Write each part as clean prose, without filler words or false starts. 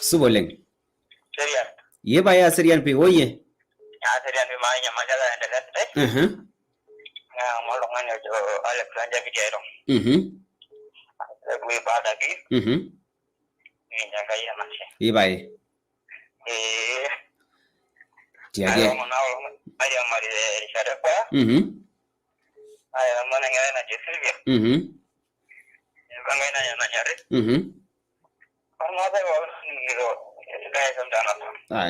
Suboleng. Ye baya serian pi oye. Serian pi mai nyamaja la endelet. Molongan yo Alexander Gidero. Gue ibaada ki. Nkai masih. Ibai. Tiage. Ayam mari rishata kwa. Ayam mana ngai na Silvia. Bangai na nyare. Karena ada orang ngiro gaya samdana.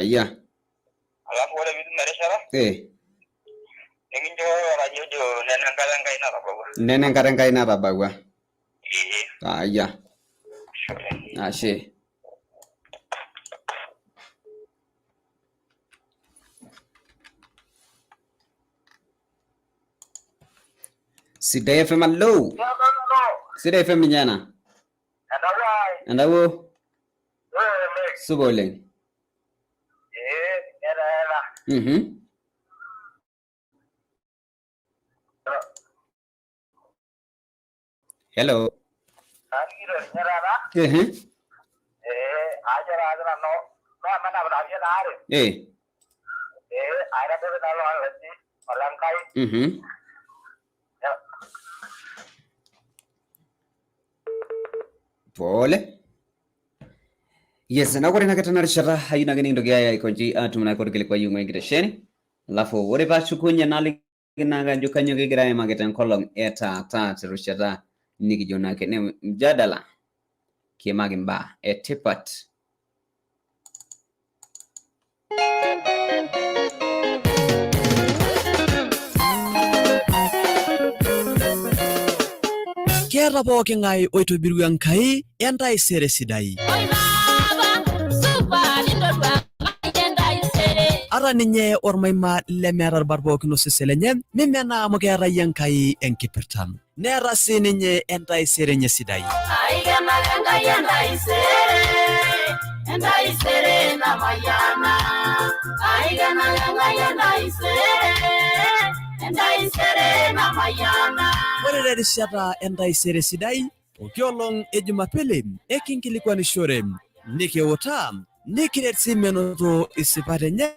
Iya. Alafu wala vitu mereshara. Ninginjo rajojo nenen karangai na babagwa. Iya. Ashe. Sidai FM allo. Sidai FM nyana. Andawo. Suboleng. Hello. Pole. Yes, na kwa nakatana rishata haina gani ndogea ya ikonji tumna kwa kile kwa yungu ngire sheni. Alafu wore ba chukunya nali ginaga jukanyo gigira ya mageten kolong eta ta rishata niki jona kene mjadala kiemagimba etipat. Kera pooki ng'ae oitobiru Enkai entaisere sidai. Ara ninye ormaima lemeeta irbat pookin osesen lenye mimena amu keeta Enkai enkipirta. Neeta sininye entaisere enye sidai. Entaisere namayana. Entaisere namayana. Ore terishata entaisere sidai, okiolong ejumapili ekinkilikwanishore nikiutaa nikiret sii menoto isipat enye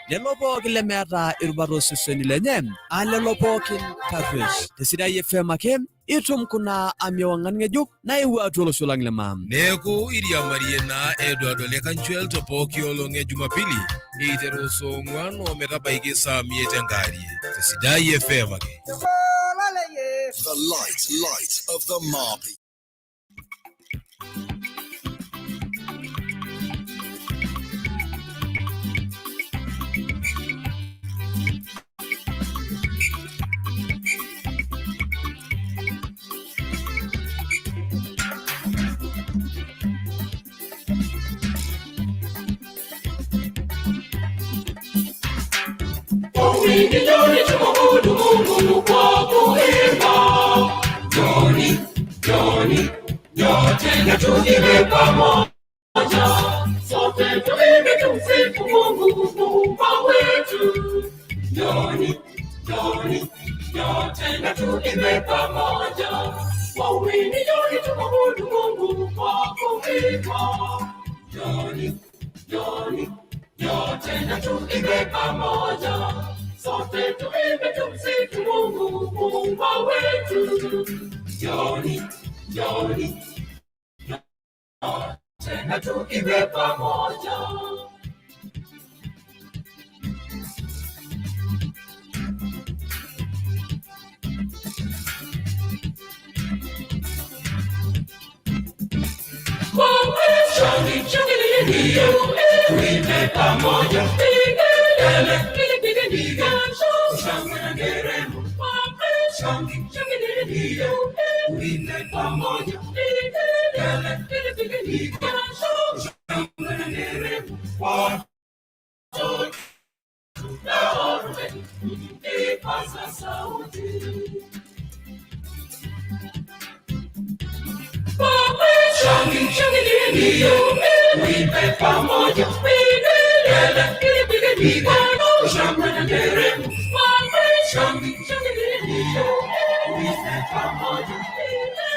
lelo pookin lemeeta irubat oseseni lenye lelo pookin tarruesh. Tesidai FM ake itum kuna amiwang'an ng'ejuk naiwuo atua olosho lang' le maa. Neeku iriamarie naa Edward le Kanchuel topooki olong' ejumapili eiteru saa 4 ometabaiki saa 5 enkewarie. Tesidai FM ake. The light of the Marby. Joni tumuabudu Mungu kwa kuimba. Joni, nyote na tuimbe pamoja. Sote tuimbe tumsifu Mungu Muumba wetu. Joni, nyote na tuimbe pamoja. Wawini joni tumuabudu Mungu kwa kuimba. Joni, nyote na tuimbe pamoja. Sote tuimbe tumsifu Mungu Muumba wetu. Joni, nyote na tuimbe pamoja. Shangilia, tuimbe pamoja. Piga, shangwe na nderemo. Shangilia, tuimbe pamoja. Piga, shangwe na nderemo. Tunaorwe, ipaza sauti. Shangilia, tuimbe pamoja. Piga, shangwe na nderemo. Shangilia, tuimbe pamoja. Piga,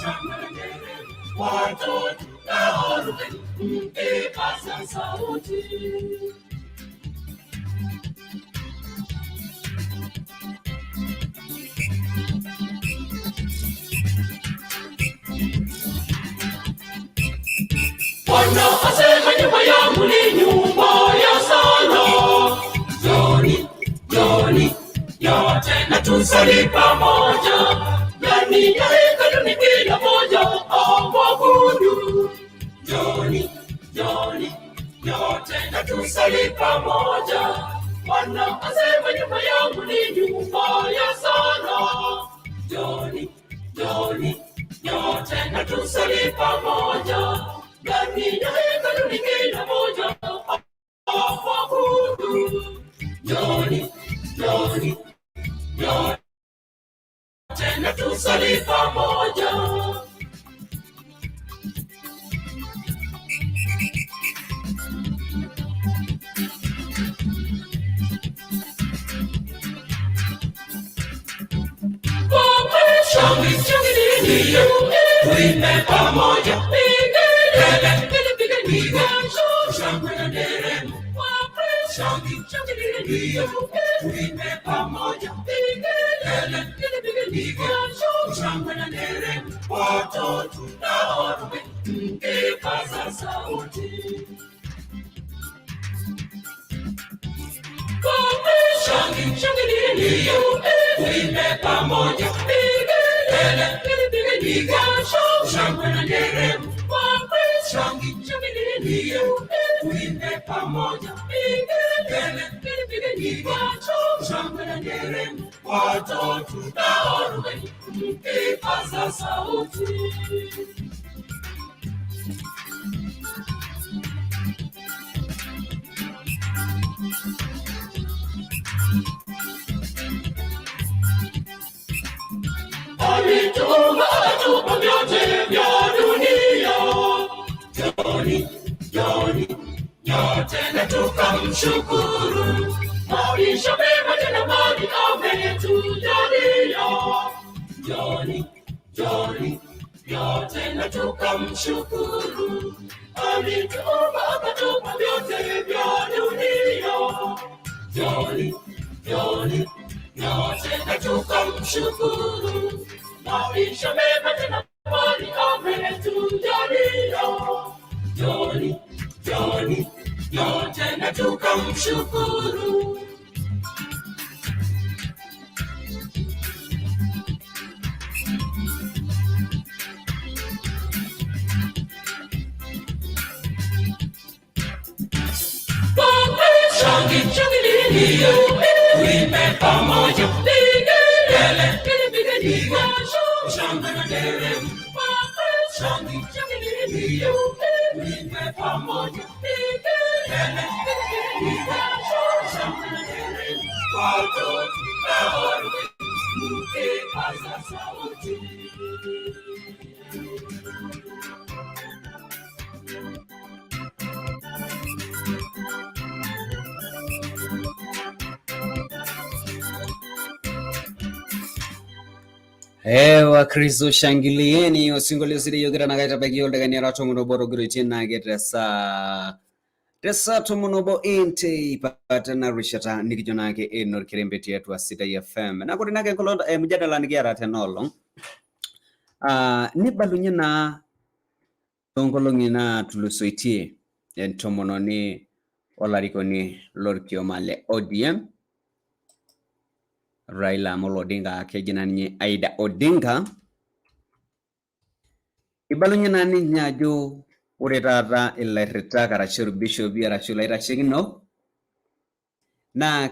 shangwe na nderemo. watoto na Rubeni mkipaza sauti. Bwana asema nyumba yangu ni nyumba ya sala. Njoni, njoni, nyote na tusali pamoja. Ndani ya hekalu ni kila moja amwabudu. Njoni, njoni, nyote na tusali pamoja. Bwana asema nyumba yangu ni nyumba ya sala. Njoni, njoni, nyote na tusali pamoja. Ndani ya hekalu ni kila moja amwabudu. Njoni, njoni, nyote na tusali pamoja. Shangilini, tuimbe pamoja. Piga shangwe na nderemo. Shangilini, tuimbe pamoja. Piga shangwe na nderemo. Watoto na wanaume mkipaza sauti. Shangilini, tuimbe pamoja. Piga shangwe na nderemo. Shangilini, tuimbe pamoja. Piga shangwe na nderemo. Watoto na wanaume mkipaza sauti. Alituumba tupa vyote vya dunia. Njoni, njoni, nyote na tukamshukuru. Maisha mema tena mali ametujalia. Njoni, njoni, nyote na tukamshukuru. Alituumba akatupa vyote vya dunia. Njoni, njoni, nyote na tukamshukuru. Maisha mema tena mali ametujalia. Njoni, njoni, nyote na tukamshukuru. Shangilini, tuimbe pamoja. Piga shangwe na nderemo. Shangilini, tuimbe pamoja. Piga shangwe na nderemo. Watoto na wanaume mkipaza sauti. Ewa kristo shangilieni osingolio sidai yogira nagaita bagi oldagani arato monoboro gritin nagetesa tesa tomonobo inte ipatana rishata nikijonake lorkerempe.ejaa sidai FM na kodi nake kolonda mjadala nigiara tenolo nibalunye na tongolongi na tulusoitie entomononi olarikoni lorkiomale ODM Raila Amolo Odinga kejina ninye Aida Odinga ibalunye nani nyajo ore tata ilairita karashu bishop arashu laitashekino na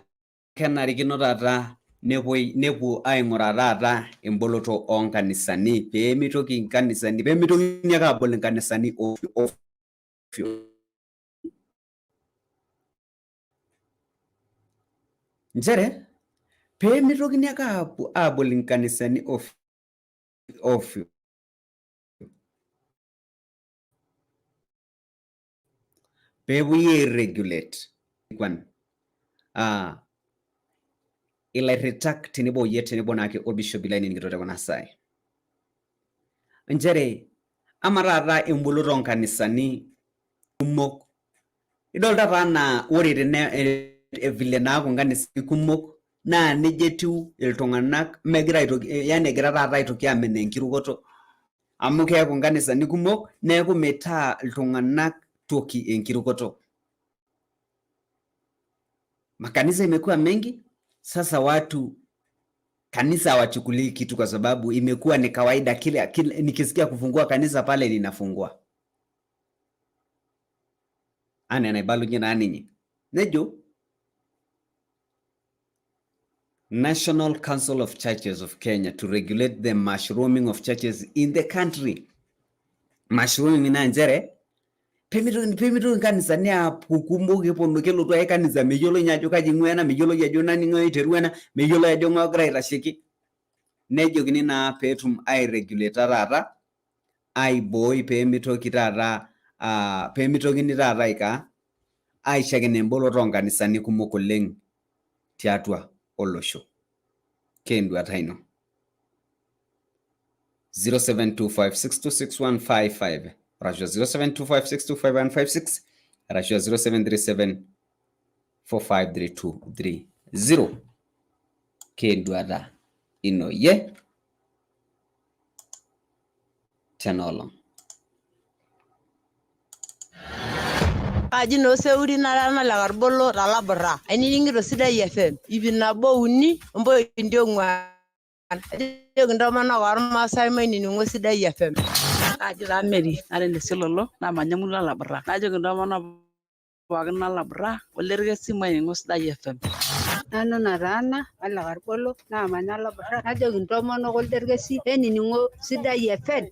kenarikino tata nepuo aing'uraa tata emboloto onkanisani peemitoki nkanisani peemitokini ake abol nkanisani njere peemitokini ake abol nkanisani ofyo peepuoi airegulate ilairritak tenebo naake orbishop olainining'ito tekuna saai njere ama taata emboloto onkanisani kumok. Idolta taa naa ore tene vile naaku nkanisani kumok naa neja etiu iltung'anak megira aitoki, yani egira taata aitoki amen enkirukoto amu keeku nkanisani kumok neeku metaa iltung'anak toki enkirukoto. Makanisa imekuwa mengi, sasa watu kanisa hawachukulii kitu kwa sababu imekuwa ni kawaida, kila nikisikia kufungua kanisa pale ninafungua. Ane naibalunye na ninyi. Nejo National Council of Churches of Kenya to regulate the mushrooming of churches in the country. Mushrooming na njere pemito kanisani apukumok epono kelotu ai kanisa meyiolo nya ajo kaji ng'uena, meyiolo ajo nani ng'oi teruena, meyiolo ajo ng'ogira aitasheki. Nejokini naa peetum ai-regulate taata aibooi peemitoki taata peemitokini taata aika aishakina emboloto onkanisani kumok oleng tiatua olosho. Kenduata ino 0725626155 arashu 0725625156 arashu 0737453230. Kenduata ino ye tenolong. Kaji no seuri narana la garbolo la labra. Aininingito Sidai FM. Ibinabo uni mbo ndio ngwa. Ajo ndoma na warma sai mainingo Sidai FM. Kaji la meri are le silolo na manyamula labra. Ajo ndoma na wagna labra olerge simainingo Sidai FM. Nano narana ala garbolo na manyala labra. Ajo ndoma no goldergesi eniningo Sidai FM.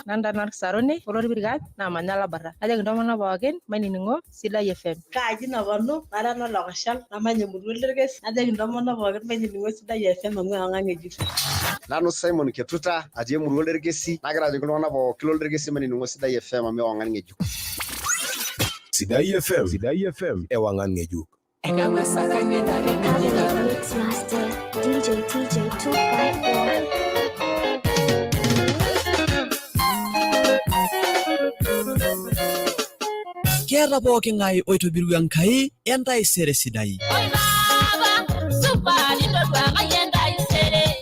Nanda Narsarone, Olori Brigade, na Manala Barra. Aja gindoma na bawagen, Mainingo, Sidai FM. Kaji na vano, narana logashal, na manyamulderges. Aja gindoma na bawagen, Mainingo Sidai FM, angangeji. Nano Simon Ketuta, aje muldergesi, nagra de gindoma na bawagen, Mainingo Sidai FM, angangeji. Sidai FM, angangeji. Mixmaster DJ TJ 254. Keeta pooki ng'ae oitobiru Enkai entaisere sidai.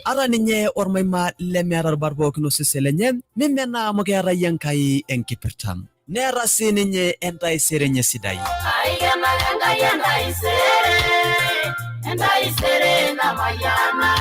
Ata ninye ormaima lemeeta rubat pookin osesen lenye nemenaa amu keeta Enkai enkipirta. Neeta sininye entaisere enye sidai. Entaisere namayana.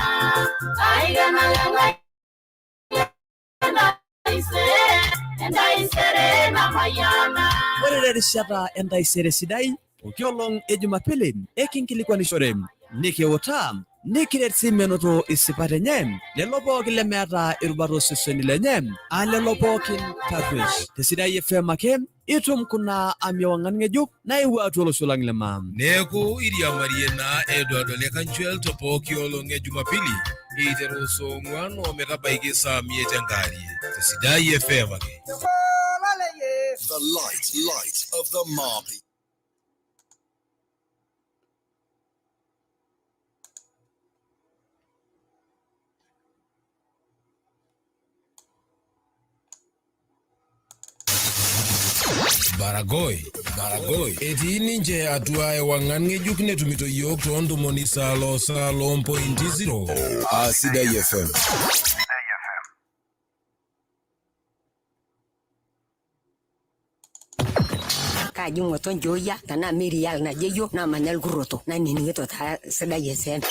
Entaisere namayana. Ore terishata entaisere sidai, pooki olong e Jumapili ekinkilikwanishore, nikiutaa, nikiret sii menoto isipat enye, lelo pooki lemeeta irubat oseseni lenye, lelo pookin tarruesh. Te Sidai FM ake itum kuna amiwang'an ng'ejuk naiwuo atua olosho lang le maa. Neeku iriamarie naa Edward Ole Kanchuel te pooki olong e Jumapili eiteru saa 4 ometabaiki saa 5 enkarie. Te Sidai FM ake. The light of the Marby. Baragoi etii ninche atua ewang'an ng'ejuk netumito yiok toontomoni saa 0.0. Sidai FM. Kaji ngoton joya tana mirial na jeyo na manyal guroto na niningito ta Sidai FM.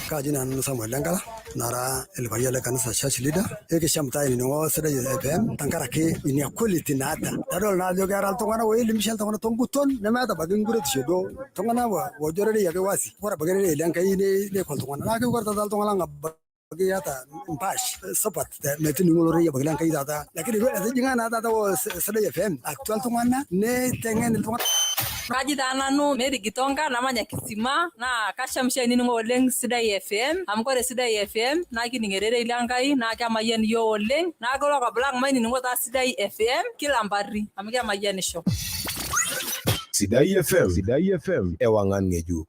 Kaji na Samuel Lengala nara elbayale kanisa church leader ekishamta iningo Sidai FM tankaraki ini quality nada dadol na jo gara tongana we limshal tongana tonguton nemata bagin guroto shedo tongana wa jorere yake wasi ora bagere Enkai ne kon tongana na ke gorta dal tongana ngab bagiyata mpash support metini ngolore ya baglan kai data lakini we jingana data wo Sidai FM actual tongana ne tengen tongana Kaji nanu Mary Gitonga namanya Kisima na kashamsha niningo oleng Sidai FM. Amkore Sidai FM na kiningerere ile Enkai na kamayen yo oleng na golo ka blank mainingo ta Sidai FM kila mbari. Amkia mayen show. Sidai FM ewang'an ng'ejuk.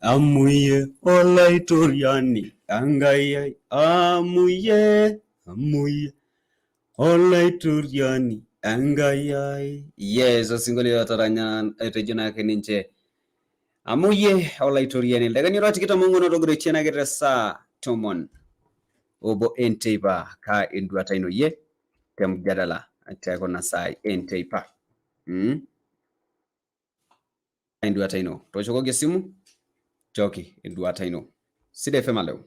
Amuye, olaitoriani, enkai, amuye, olaitoriani, enkai. Yes, osingolio otaranya etejo nake ninche. Amuye, olaitoriani, lekanyiro tikitam ongono togiro chiena kete saa tomon. Obo enteipa ka enduata ino ye, temjadala, ateko na sai enteipa. Enduata ino, toshokoki simu, choki enduata ino. Sidai FM alo.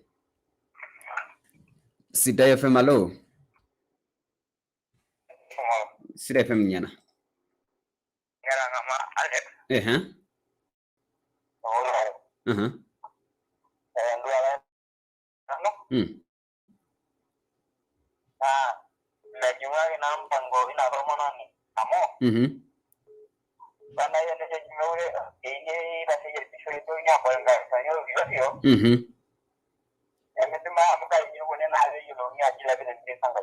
Sidai FM alo. Sidai FM nyana. Yara ngama Alex. Najua ina mpango ina romonani. Amo. Bana yende jimure ini basi yesu itu nya bolga sayo video. Emesema amuka yuko nena hiyo nya kila vile ndisanga.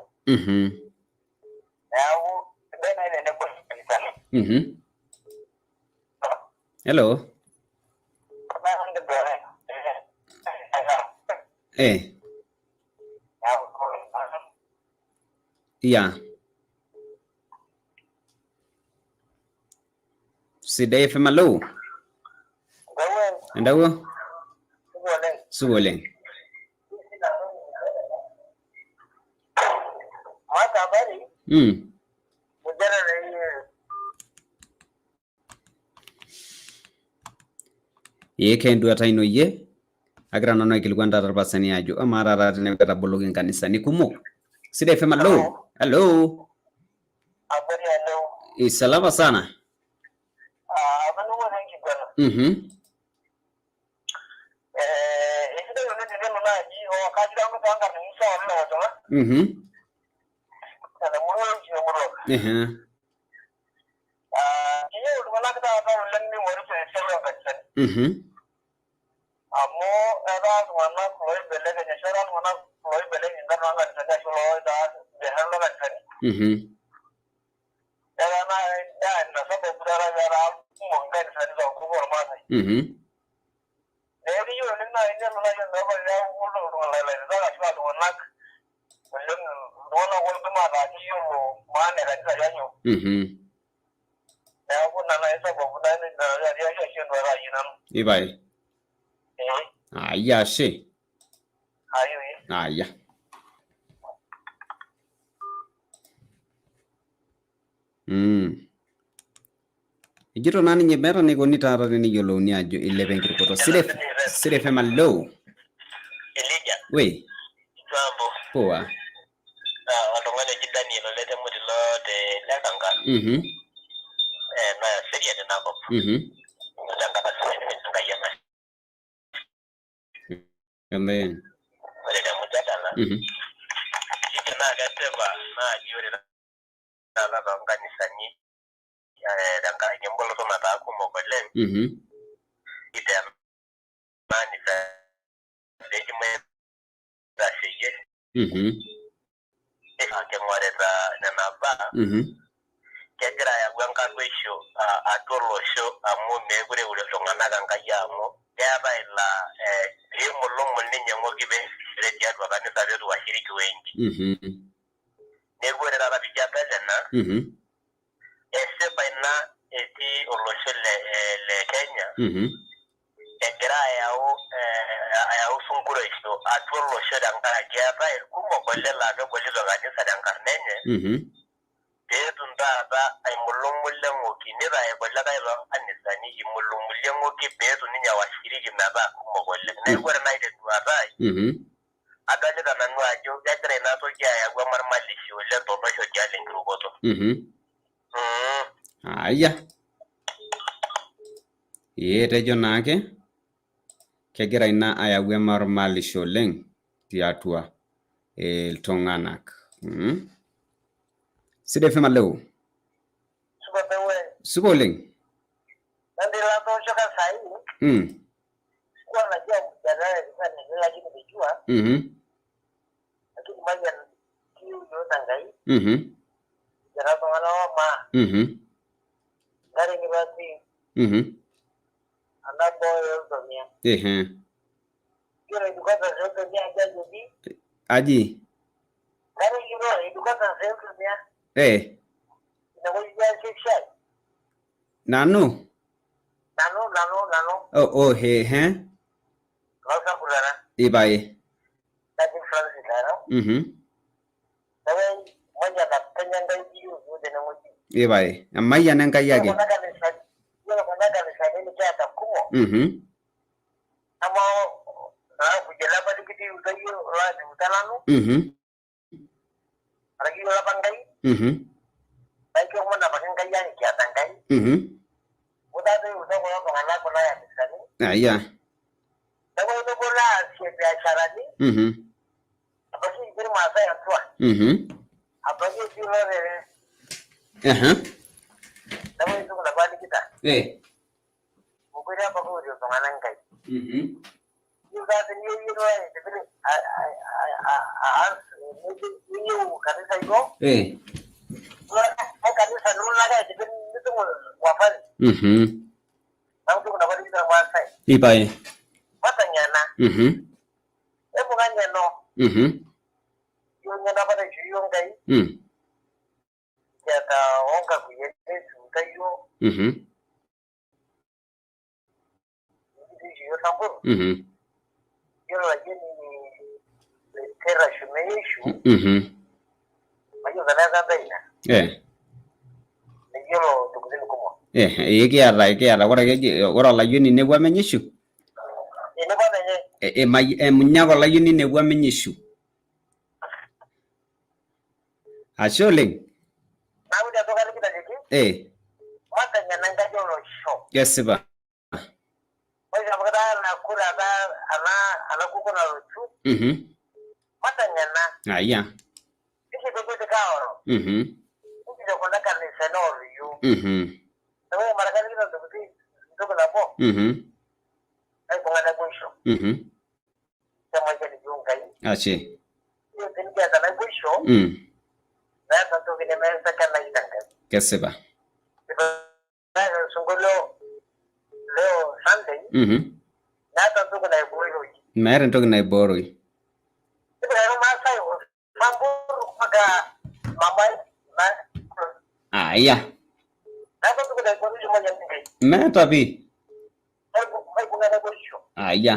Yao bena ile ne kwa kanisa. Hello. Yeah. Sidai FM alo. Ndawo. Suwoleng. Mata bari. Mujara ye kendu ataino ye agira nano ikilikuanda tarpasani ajo amara rata ne kataboloki kanisani kumok. Sidai FM alo. Hello. Habari ya leo. Salama sana. Bana wana kibana. Isida yone tena naji wakati wangu tanga ni sawa na watu. Sana mwana nchi mwana. Hiyo ulikuwa kata hapa ulani wale sasa kabisa. Amo ada wana kuloi belege nyashara wana kuloi belege ngana wana tanda sholo da behalo ngani. Yara na sababu kudara yara munga ni sadi za kubwa mama. Ndio hiyo nina ina na ndio ya ulo wala za shwa wana wana kama da hiyo maana katika yanyo. Na kuna na sababu da ni ya shio ndo ra yina. Ibai. Aya she. Ayo. Aya. Ijito nani nyebera ni konita tata ni yolouni ajo 11 kirikoto. Sidai FM alo. Elijah. We. Jambo. Poa. Watongane jidani lolete mutilo de lekanga. Na seria de nako. Nganga basi ngaya na. Amen. Wale da mujadala. Ikina gateba na jiore na la kanisani. Danga nyembolo to mata ku mokolen. Ite mani ta deji me ta shige. Ake mware ta na ba. Kekira ya gwanka kwesho atolo sho amu megure ule tongana ganga yamo. Yaba ila limulo mulinye ngogibe reti atu wakanisa wetu washiriki wengi. Negure rara bijabele na. Sepa ina eti olosho le Kenya. Ekira ayau sunguro iso atu olosho dankara kiapa kumo kole la do kole do kanisa dankarnenye. Tetu taata aimulumulengoki nitaekoleka ilo kanisani imulumulengoki peetu ninye washiriki metaa kumok oleng. Neeku ore nai teduata ai adolita nanu ajo kegira ina toki ayau emarmalishi oleng tolosho tialo enkirukoto. Aya. Etejo naake kegira ina ayau emarmalishi oleng tiatua iltung'anak. Sidai fema leo. Supa oleng. Nandila tooshoka sahi. Sikuwa najua mjadala ilikuwa lakini nimejua. Lakini maji kiu yote ngai. Jana tongana wama. Gari ngibati. Anapo yozomia. Kira idukata yozomia ajaji di. Aji. Gari ngibati idukata yozomia. Inakuja shikshai. Nano. Oh, Rosa Purana. Ibaye. That's in Francis, Maya na Kenya ngai biyu de na muti. Ibaye. Amaya na nkai yake. Yo konaka ni shani kia takumo. Amo kujela bali kiti utayo radi utalano. Aragi wala pangai. Baik yo mona pakai ngai yani kia tangai. Udah kalau penganak pernah yang di sana. Iya. Kalau itu pernah siapa acara ni? Apa sih itu masa yang tua? Apa sih itu lor? Kalau itu kita balik kita. Mungkin apa kau jual penganak kai? Juga sendiri itu lah. Tapi ini kata saya kok. Kata saya dulu lagi. Tapi itu wafat. Aku tuh kenapa kita bahasa? Ibaye. Matanya na. Bukan nyano. Yung apa na yung kai? Kata orang kaku yesu kayo. Jadi yo sambur. Yo lagi ni kera shumeishu. Mayu kana kata ina. Yo lo tukuzini kumo. Ikiata ore olayioni nepuo amenyisho. Emunyak olayioni nepuo amenyisho. Ashe oleng. Kesipa. Aya. Tapi mereka ni kita seperti itu kenapa? Saya pengadap Maishoo. Sama jadi Nkai. Asyik. Itu tinggi atas Maishoo. Saya tentu kini merasakan lagi tangkap. Kesipa. Saya osingolio leo Sunday. Saya tentu kena boroi. Meron entoki naiboroi. Itu kalau masa itu sambur maka mamai Iya. Meeta pi. Iya.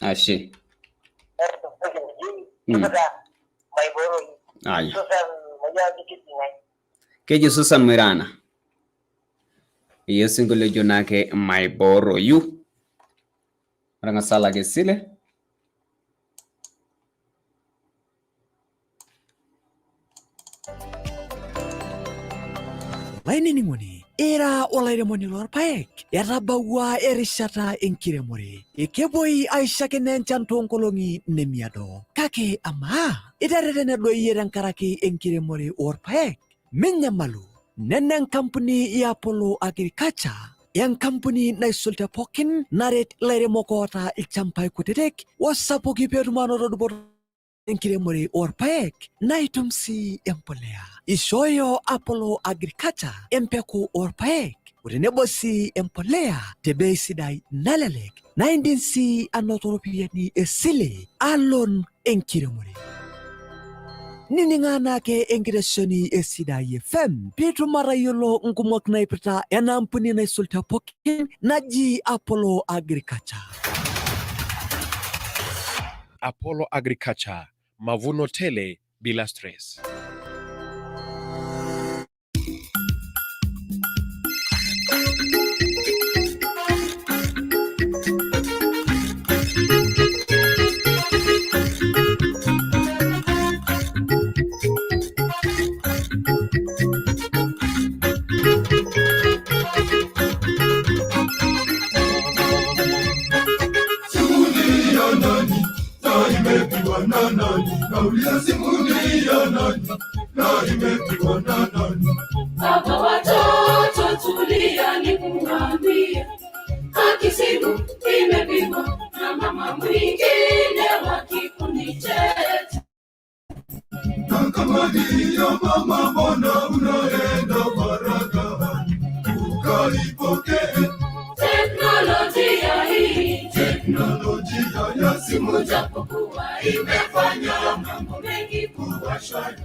Ashe. Aya. Keji Susan Mirana. Iyo singolio jonake Maiboroyu. Rangasala gesile. Olaininingoni era olairemoni lorpaek etabaua erishata enkiremore ekepoi aishakene enchan toonkolong'i nemiado kake amaa iterretene doi tenkaraki enkiremore orpaek minyamalu nena enkampuni ya Apollo Agriculture enkampuni naisul te pookin naret ilairemok oota ilchambai kutitik osapuki peetum aanoto dupoto enkiremore orpaek naitum sii empolea ishooyo Apollo Agriculture empeku orpaek otenebo sii empolea te bei sidai nalelek naindim sii anoto ropiyiani esile alon enkiremore. nining'ana ke enkitesheni esidai FM piitum atayiolo nkumok naipirta ena ampuni naisulta pookin naji Apollo Agriculture. Apollo Agriculture, mavuno tele bila stress. Baba watoto tulia nikuambie, akisimu imepigwa na mama mwingine wa kikundi chetu. Na kama ndiyo mama, mbona unaenda faragha? Ukaipokee teknolojia hii, teknolojia ya simu, japokuwa imefanya mambo mengi kuwa shwari,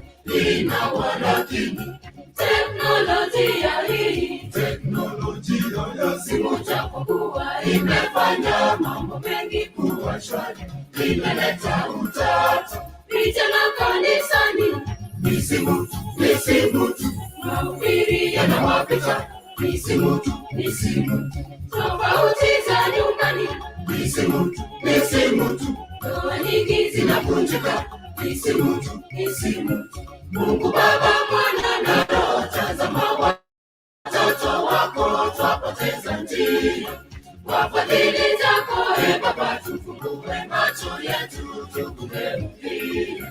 ina walakini teknolojia hii, teknolojia ya simu, japokuwa imefanya mambo mengi kuwa shwari, imeleta utata vijana kanisani. Ni simu tu, mahubiri yanawapita. Ni simu tu, tofauti za nyumbani. Ni simu tu, ndoa nyingi zinavunjika. Ni simu tu, Mungu Baba, Mwana na Roho, tazama watoto wako twapoteza njia. Kwa fadhili zako Baba, tufungue macho yetu tukugeukie.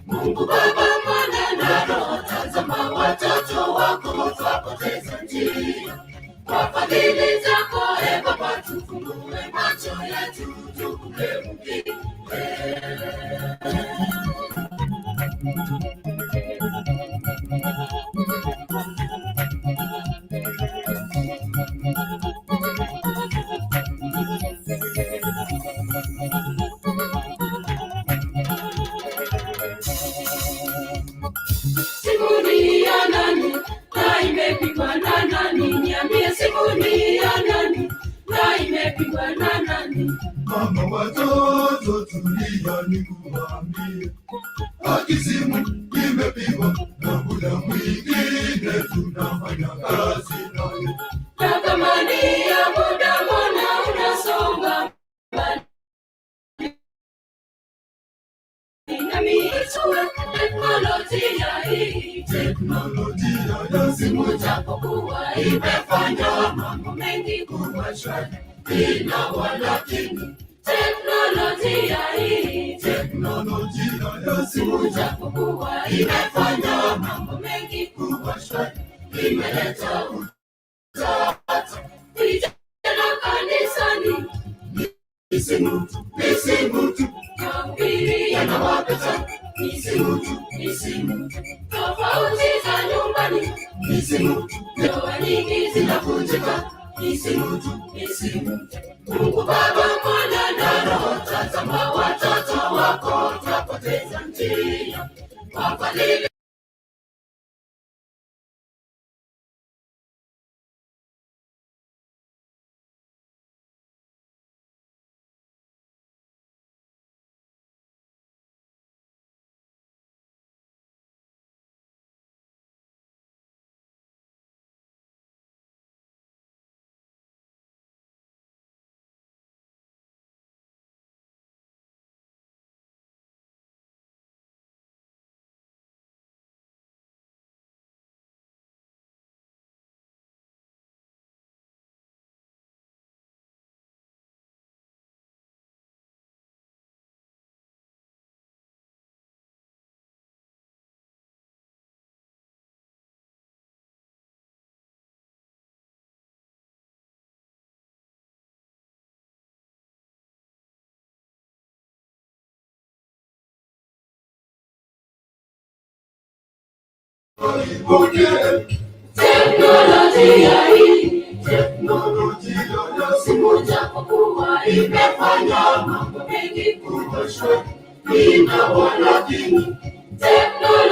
Mungu Baba, Mwana na Roho, tazama watoto wako twapoteza njia. Kwa fadhili zako Baba, tufungue macho yetu tukugeukie. Simuni ya nani na imepigwa na nani? Niambie, simuni ya nani na imepigwa na nani? mama watoto tulia nikuambie, akisimu imepigwa na muda mwingine tunafanya kazi naye. Na kama ni ya muda, mbona unasonga mbali? Teknolojia hii, teknolojia ya simu, japokuwa imefanya mambo mengi kuwa shwari, ina walakini teknolojia hii, teknolojia ya simu, japokuwa imefanya mambo mengi kuwa shwari, imeleta utata vijana kanisani. Ni simu tu, mahubiri yanawapita. Ni simu tu, tofauti za nyumbani. ni simu tu, ndoa nyingi zinavunjika. Ni simu tu, Mungu Baba, Mwana na Roho, tazama watoto wako twapoteza njia. Kwa fadhili teknolojia hii, teknolojia ya simu, japokuwa imefanya mambo mengi kuwa shwari, ina walakini teknolojia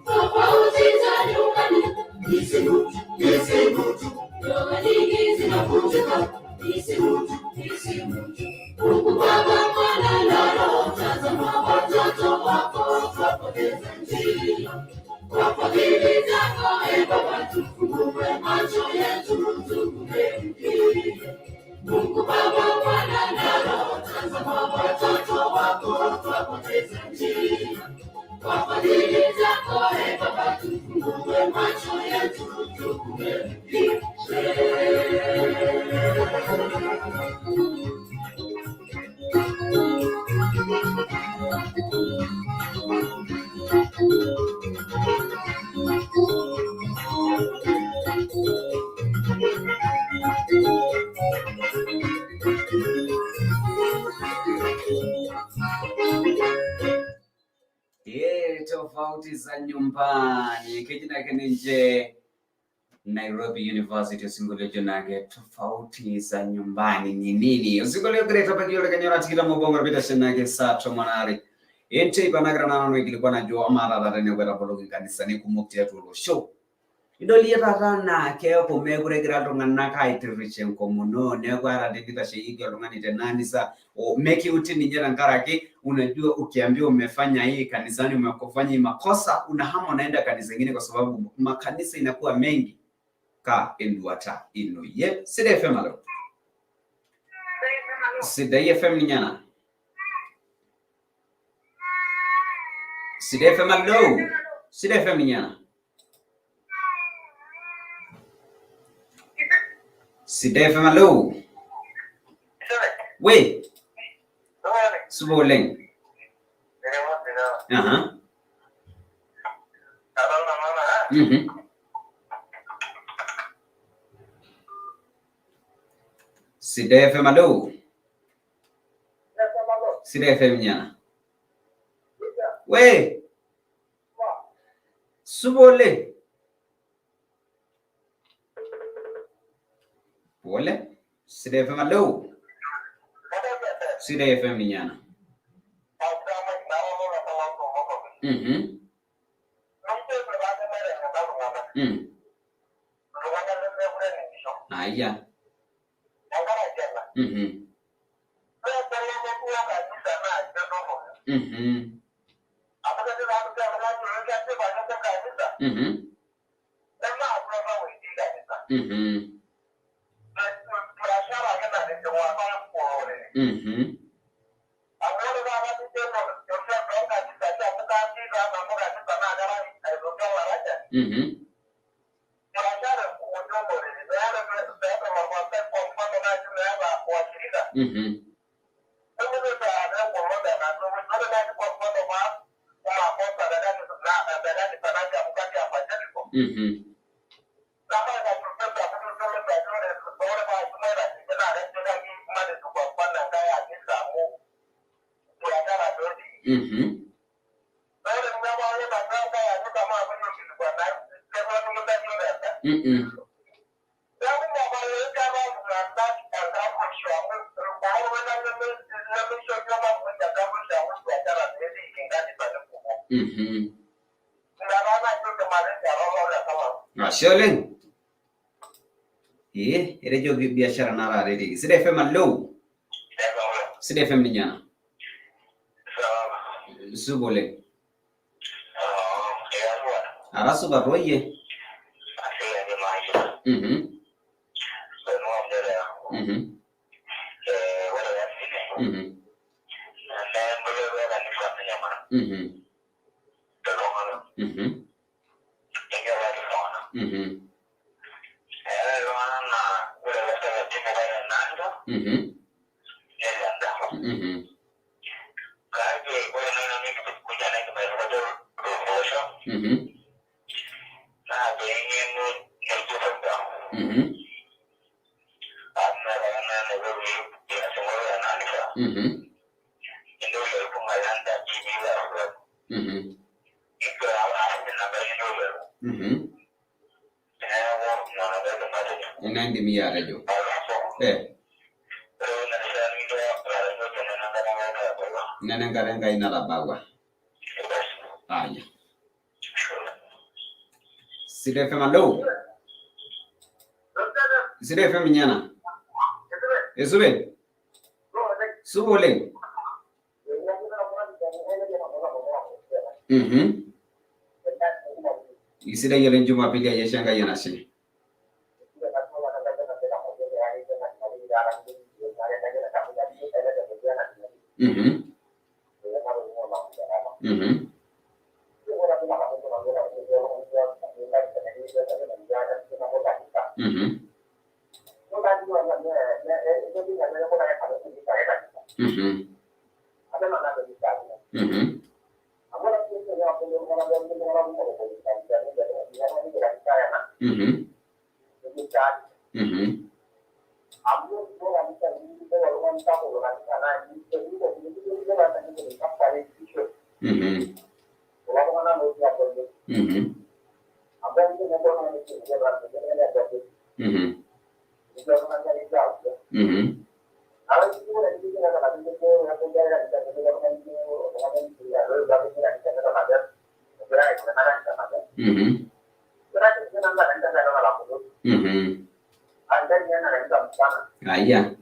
tofauti za nyumbani isi mtu ndoa nyingi zinavunjika isi mtu Mungu Baba Mwana na Roho tazama watoto wako twapoteza njia kwa fadhili zako Baba tufungue macho yetu tukumbuke Mungu Baba Mwana na Roho tazama watoto wako twapoteza njia kwa fadhili zako Baba tufungue macho yetu tukumbuke Tofauti za nyumbani kijina kenje Nairobi University osingolio jonage tofauti za nyumbani ni nini osingolio greta pakio kanyora tikira mobongo bita shenage sato manari ente panagra nano ilikuwa na jo amara rane kwera bologi kanisa ni kumukti yetu lo show idolia tatana keo pomegure grado nganaka itriche komuno ne kwara dikita sheiga longani tenanisa o meki utini njera ngaraki unajua ukiambiwa umefanya hii kanisani umekofanya makosa unahama unaenda kanisa nyingine kwa sababu makanisa inakuwa mengi ka enduata ino ye sidai FM alo sidai FM nyana sidai FM alo sidai FM nyana sidai FM alo we Suboleng. Sidai FM alo. Sidai FM nyana. We. Subole. Wole. Sidai FM alo. Sidai FM nyana. Aya. Sherling. Ere jogi biashara nara redi. Sidai FM alo. Sidai FM nyana. Subole. Arasu baroye. Nandi miyara jo. Nenengare enkai nalabagwa. Aya. Sidai FM alo. Sidai FM nyana. Esube. Subole. Isida yelen Jumapili ya shanga yana shi. Iya.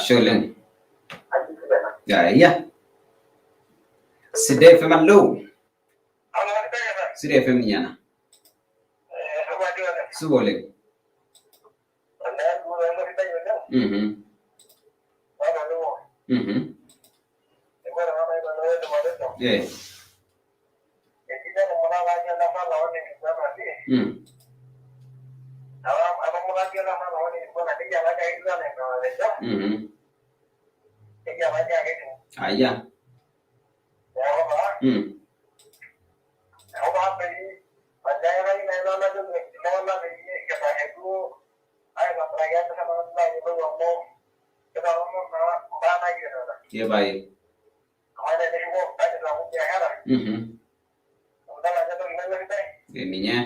Sholen. Ya. Sidai FM alo. Sidai FM nyana. Subole. Yeah. Aya. Yeah, bye. Ininya.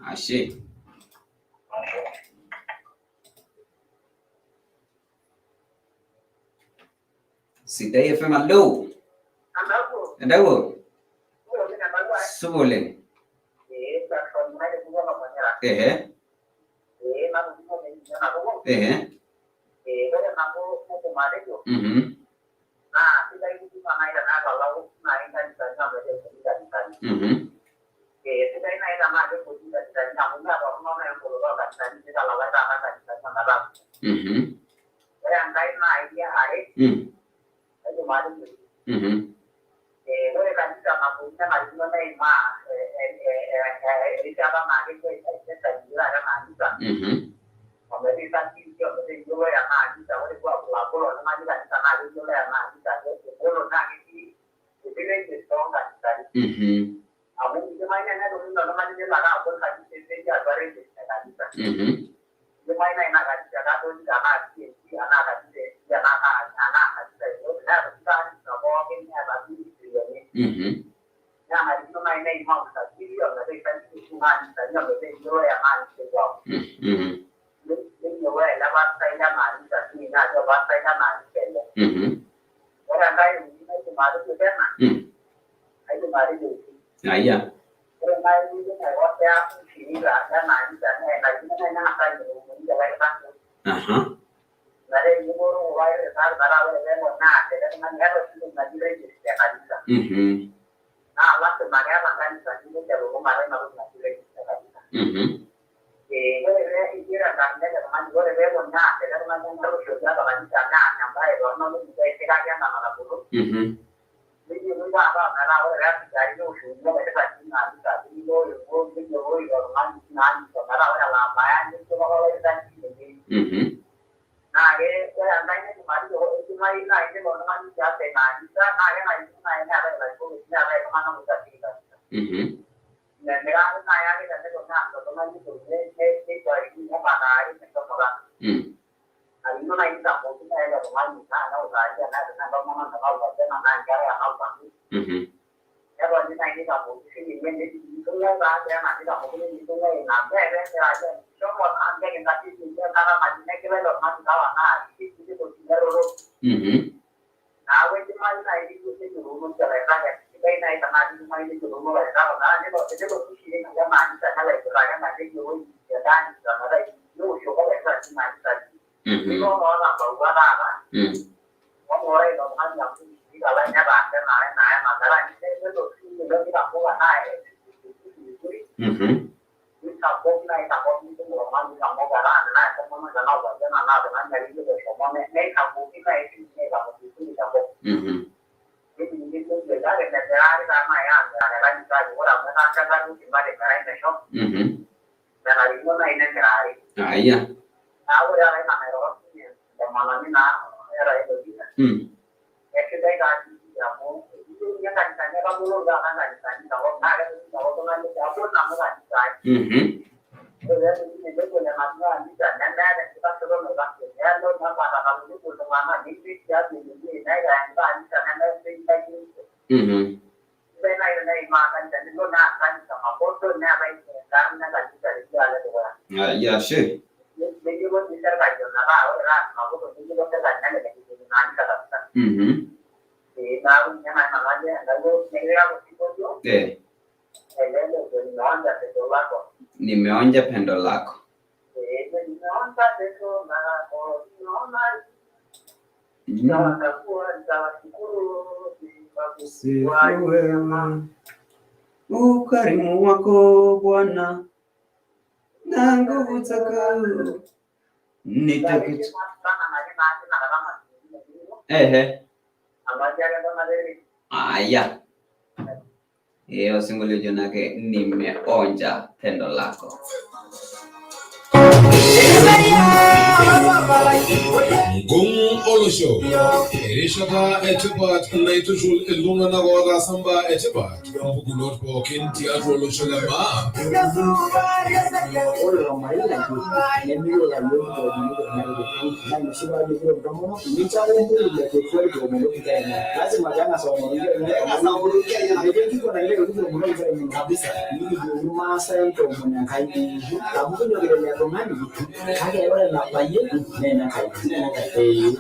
Asyik. Sidai FM alo. Endawo. Subole. Iya. kanisa kama ni wale leo na kama ni mtu shoja kama ni sana ambaye roho ni mzee kaya na manabudu mimi baba na wale rafiki zangu shoja wale rafiki na hata ndio ndio roho na kama wale la baya ni kwa wale zangu na yeye kwa ndani ni mali ni mali na ile roho ni ya tena na yeye na wale na wale kama na mtakika na mira na yeye na ndio na kama ni ni kwa hii hapa na hii kama alino na ita kwa kuna ile roho na uzaji na kama mama na baba tena na ngara ya hapa ya ni na ile hapo ni mimi ndio na ya na hapo ni ndio na bebe ya somo anga ngati ni kama majina kile ndo mtawa na kitu kitu kinero na wewe mali na ile kitu roho mtala ya sidai na ita na ile mali ni roho ya na ndio ndio kushiri na kama ni sana ile kwa na ile roho ya ndani na ndio ndio sio kwa sababu ni mali ndio naona kwa bwana kwa wale ndo mali ya kushiri la nya ba na dara ni ndio ndio ni kwa naye Kampung na kampung itu normal di kampung garan na kampung na nau baca na dengan dari itu semua ne kampung kita itu ne kampung itu di kampung ini itu beda dengan negara sama ya negara kita juga orang kita kan di mana negara Maishoo dan hari itu na ini negara iya tahu ya lain nama orang ini mana ni na era itu dia kita kan kamu itu yang kan tanya kamu lo jangan tanya kalau nak kalau dengan siapa nama kan jadi ini boleh masalah di sana dan kita sudah melakukan ya lo nak pada kalau itu mana di ya di negara yang di sana dan di sini saya makan dan lo nak kan sama foto nak baik karena kan kita ada dua ya sih jadi buat bisa kaji nak orang aku tuh ini lo terkadang ada di sini nanti kata tahu yang namanya lalu negara itu nimeonja pendo lako ukarimu wako Bwana na nguvu zako nitakuta aya osingolio jonake nimeonja pendo lako Gung olosho rishata etipat naitushul ilunga na goda samba etipat bugunot po kinti olosho lama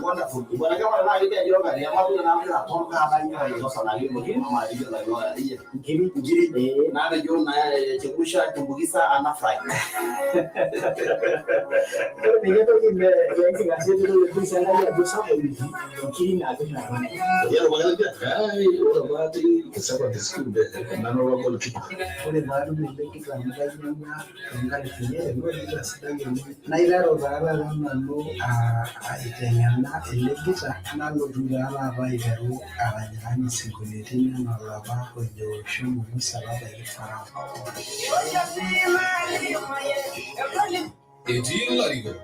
wonderful. Bwana kama analia yoga ya mambo na mambo atoka hapa hiyo sasa na hiyo mama hiyo la yoga hiyo ngiri na ndio na chegusha tumbukiza ana fry ndio kimbe yengi ngasi ndio kuisa na ya dosa hivi ngiri na ndio ya bwana ai ora bati kusaba diskunde na no wako likipa ole bado ni kitu ambacho ngali kinye ndio sidai na ile roza na no aitengana elegisa nalo dugala bayiru abanyani singulitini nalaba kojo shumu salaba ifara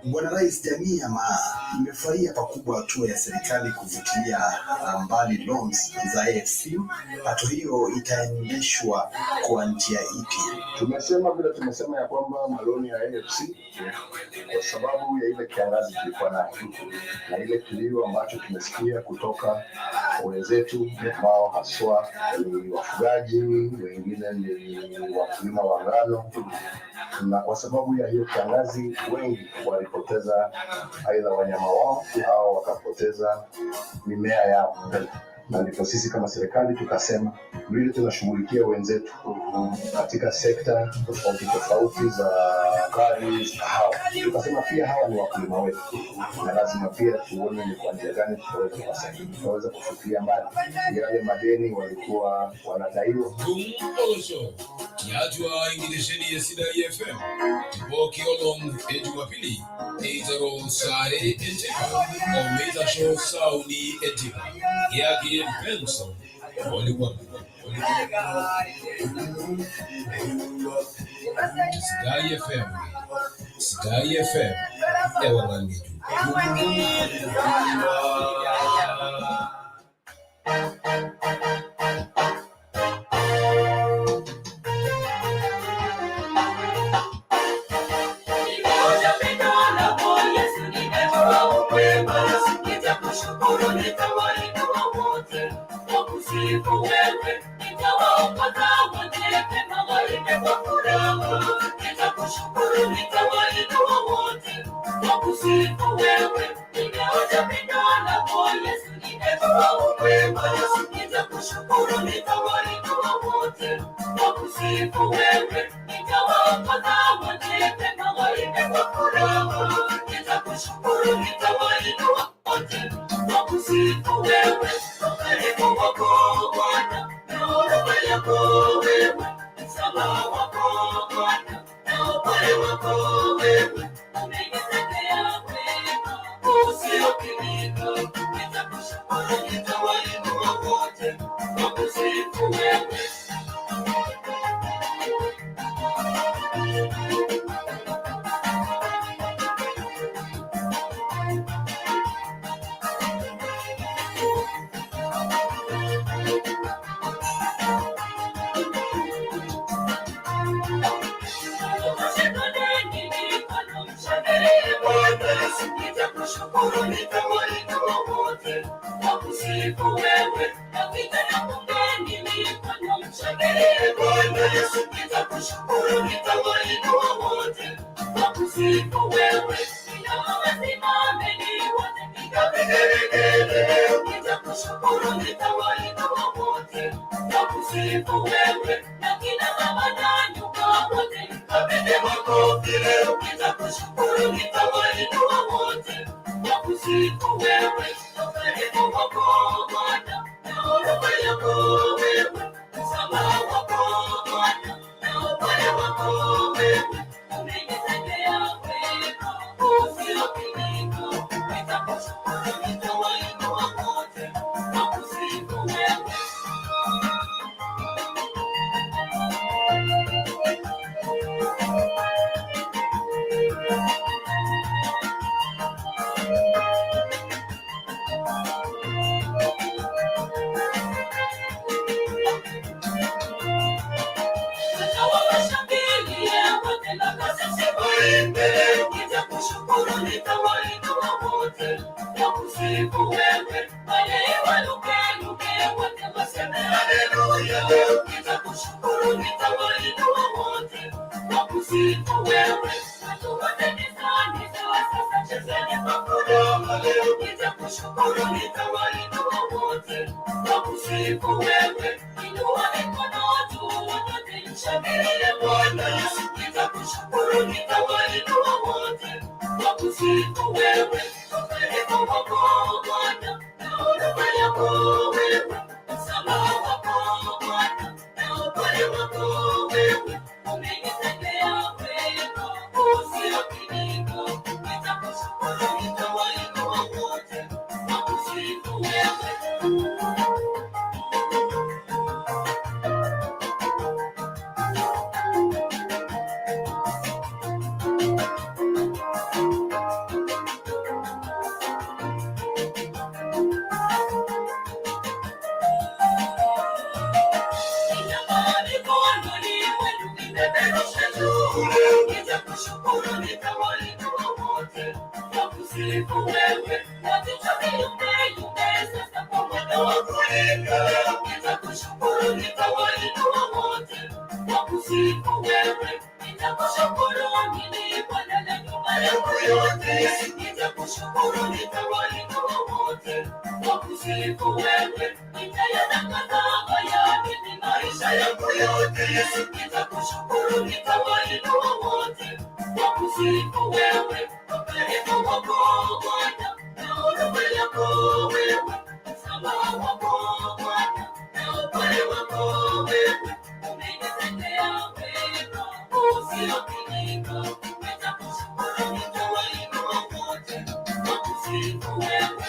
Bwana Rais, jamii ya imefurahia pakubwa hatua ya serikali kuvutilia mbali loans za AFC. Hatua hiyo itaendeshwa kwa njia ipi? Tumesema ya kwamba maloni ya AFC kwa sababu ya ile kiangazi tulikuwa nayo na ile kilio ambacho tumesikia kutoka wenzetu ambao haswa ni wafugaji, wengine ni wakulima wa ngano, na kwa sababu ya hiyo kiangazi wengi walipoteza aidha wanyama wao au wakapoteza mimea yao. Na ndipo sisi kama serikali tukasema vile tunashughulikia wenzetu katika sekta tofauti za sukari, kahawa. Tukasema pia hawa ni wakulima wetu, na lazima pia tuone ni kwa njia gani tutaweza kuwasaidia, tutaweza kufikia mbali yale madeni walikuwa wanadaiwa. Kumosho kiajwa ingilisheni ya Sidai FM tiboki olong Jumapili eitero sare etipa omita show sauni etipa yaki Benson walikuwa Sidai FM ewangangeju. kusifu wewe, ukaribu wako Bwana, na huruma yako wewe, msamaha wako Bwana, na upole wako wewe, umenitendea wema usiopimika. Nitakushukuru, nitawainua wote wakusifu wewe.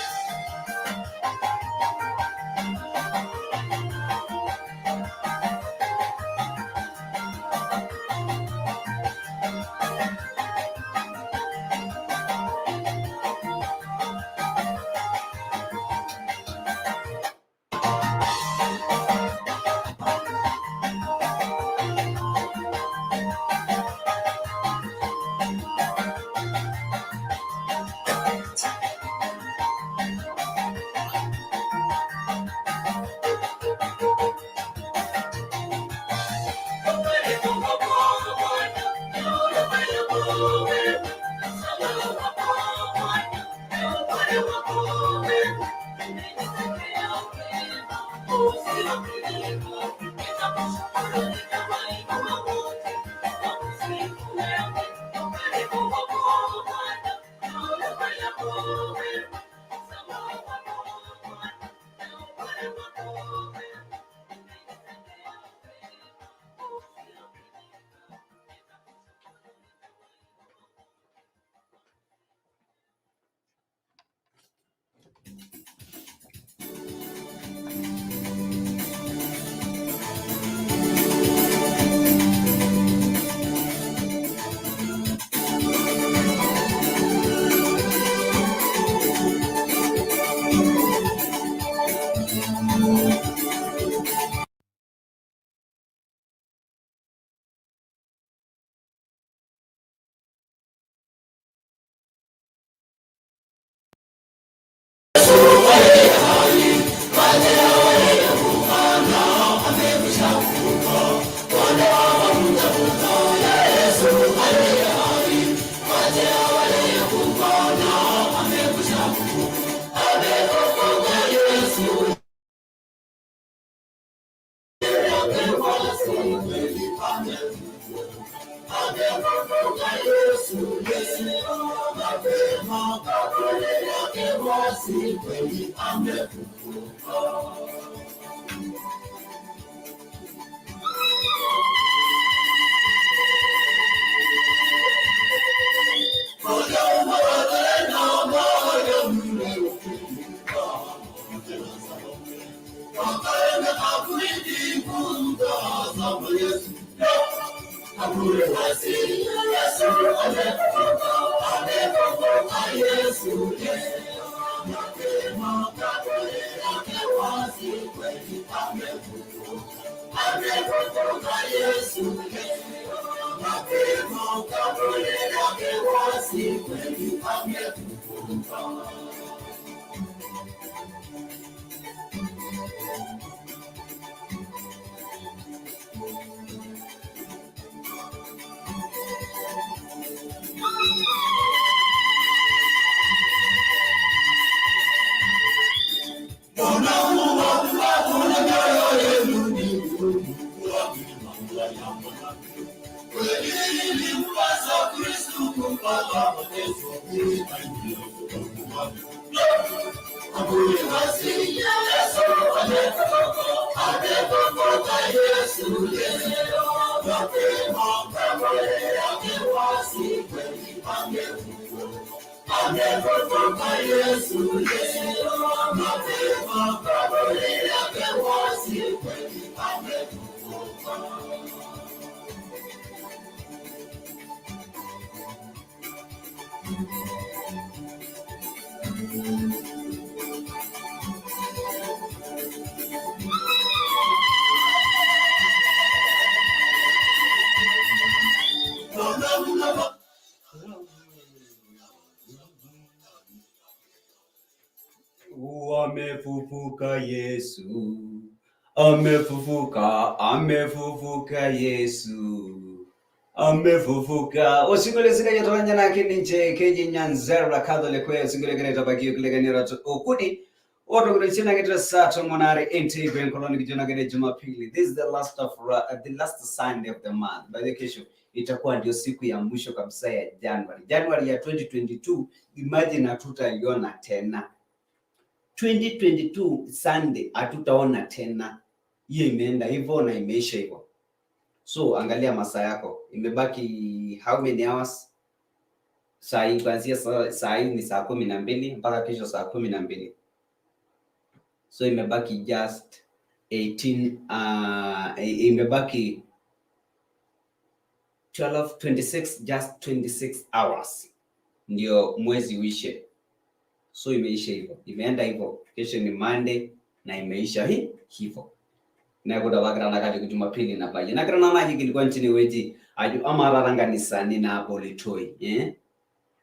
Amefufuka Yesu, amefufuka, amefufuka Yesu, amefufuka. Osingolio sidai yatawanya na kini nche keji nyanzera kadole kwe osingolio kene tabaki kuleganira okuni Oto kunachina kita sato monare ente kwa koloni kijona kene Jumapili. This is the last Sunday of the month. By the kesho itakuwa ndio siku ya mwisho kabisa ya January. January ya 2022 imagine hatutaiona tena. 2022 Sunday hatutaona tena. Hiyo imeenda hivyo na imeisha hivyo. So angalia masaa yako. Imebaki how many hours? Saa hii kuanzia saa hii ni saa 12 mpaka kesho saa 12. So imebaki just 18 imebaki 26 just 26 hours ndio mwezi uishe. So imeisha hivyo. Imeenda hivyo. Kesho ni Monday na imeisha hivyo. Na kuda wagrana kati Jumapili na baje. Na grana maji kilikuwa nchini weji aju amararanga ni sani na abolitoi,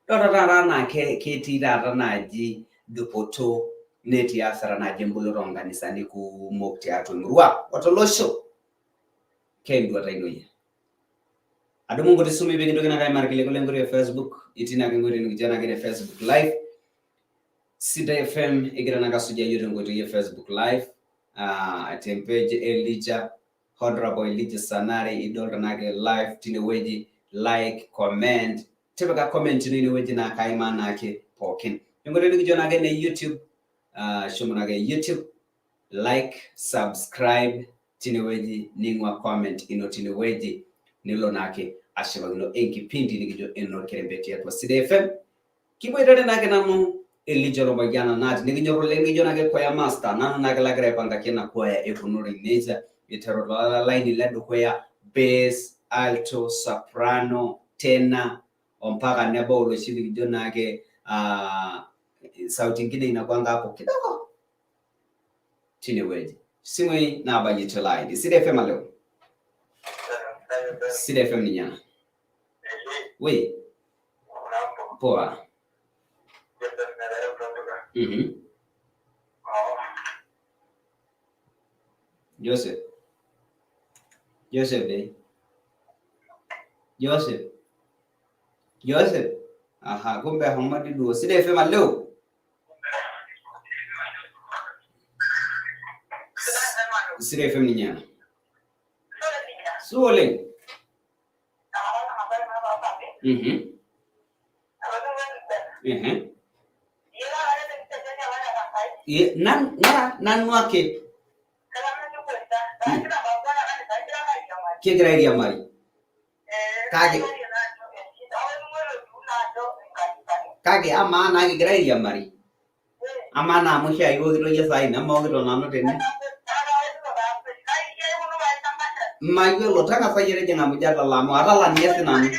Dora na keti naji dupoto neti asara na jembulo ronga ni sani ku mokti atu ngruwa watolosho kendu atainoye. Adu mungu tisumi begi ndogena kai markile kule ngori ya Facebook itina ngori ngijana kile Facebook live. Sidai FM igira kasuja yote ngori ya Facebook live. Tempeje Elijah Hon Elijah Sanare idolda nage live tineweji like comment tebaka comment nineweji na kaima nake pokin ngore ngijona ge na YouTube shumuna ge YouTube like subscribe tineweji ningwa comment ino tineweji nilo nake ashibagino enkipindi nigijo lorkerempe.ejaa Sidai FM kibwetade nake namu Elijah Robayana nat niginyo lengi jona ke kwa master nanu nagalagre panga kena kwa ya ekunuri neza itarola line ledo kwa ya bass alto soprano tenor mpaka nebo uloshili jona ke sauti nyingine inakuanga hapo kidogo chini weje simwe na baje line Sidai FM leo Sidai FM ni nyana we poa Joseph aha kumbe hamadi duo Sidai FM leo Sidai FM ni nyana Sole nan wake Kigira ya mari kage amana kigira ya mari amana musha iwo giro ya sai na mo giro nano tene mayo lo tanga fayere jenga mujala la mo ala la niese nanu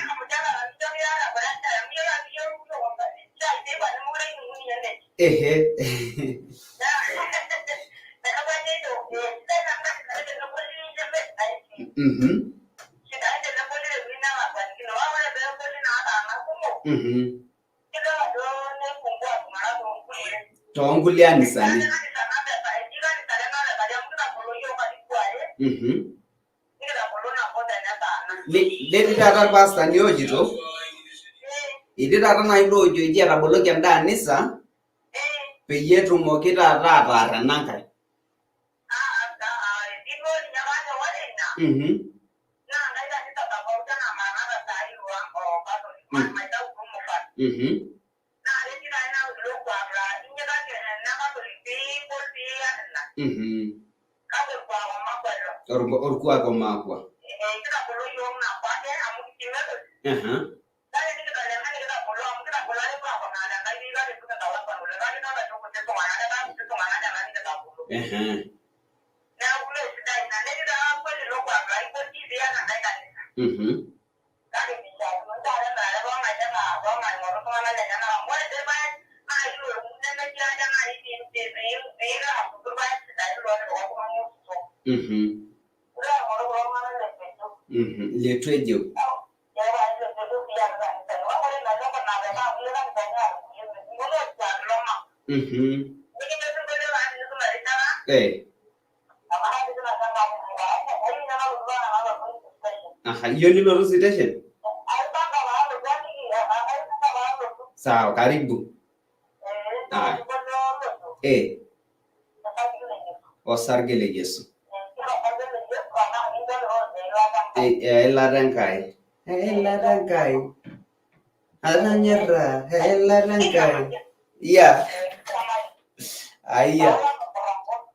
Tonguliani sani. Leti tata pasta ni ojito. Idi tata na ilo ojo iji ataboloki enda nisa. Peye tumoki tata atara Nkai. Orkuwa kwa makwa. Letwejo. Aha, hiyo ni loro station. Sawa, karibu. Osarge le Yesu. Enkai. Enkai. Ananyera. Enkai. Yeah.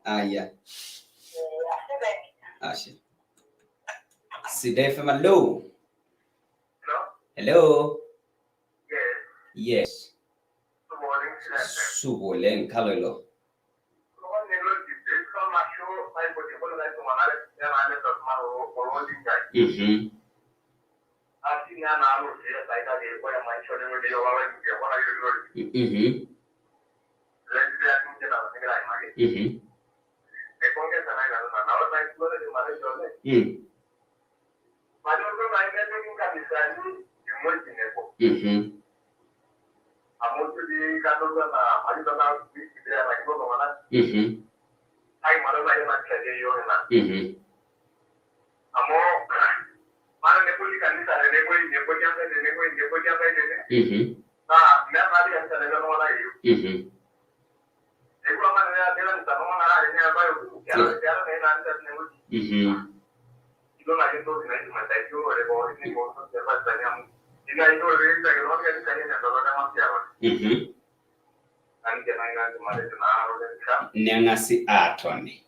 Aya. Ashi. Sidai from hello. Hello. Yes. Subolen kalolo. Nyangasi atoni.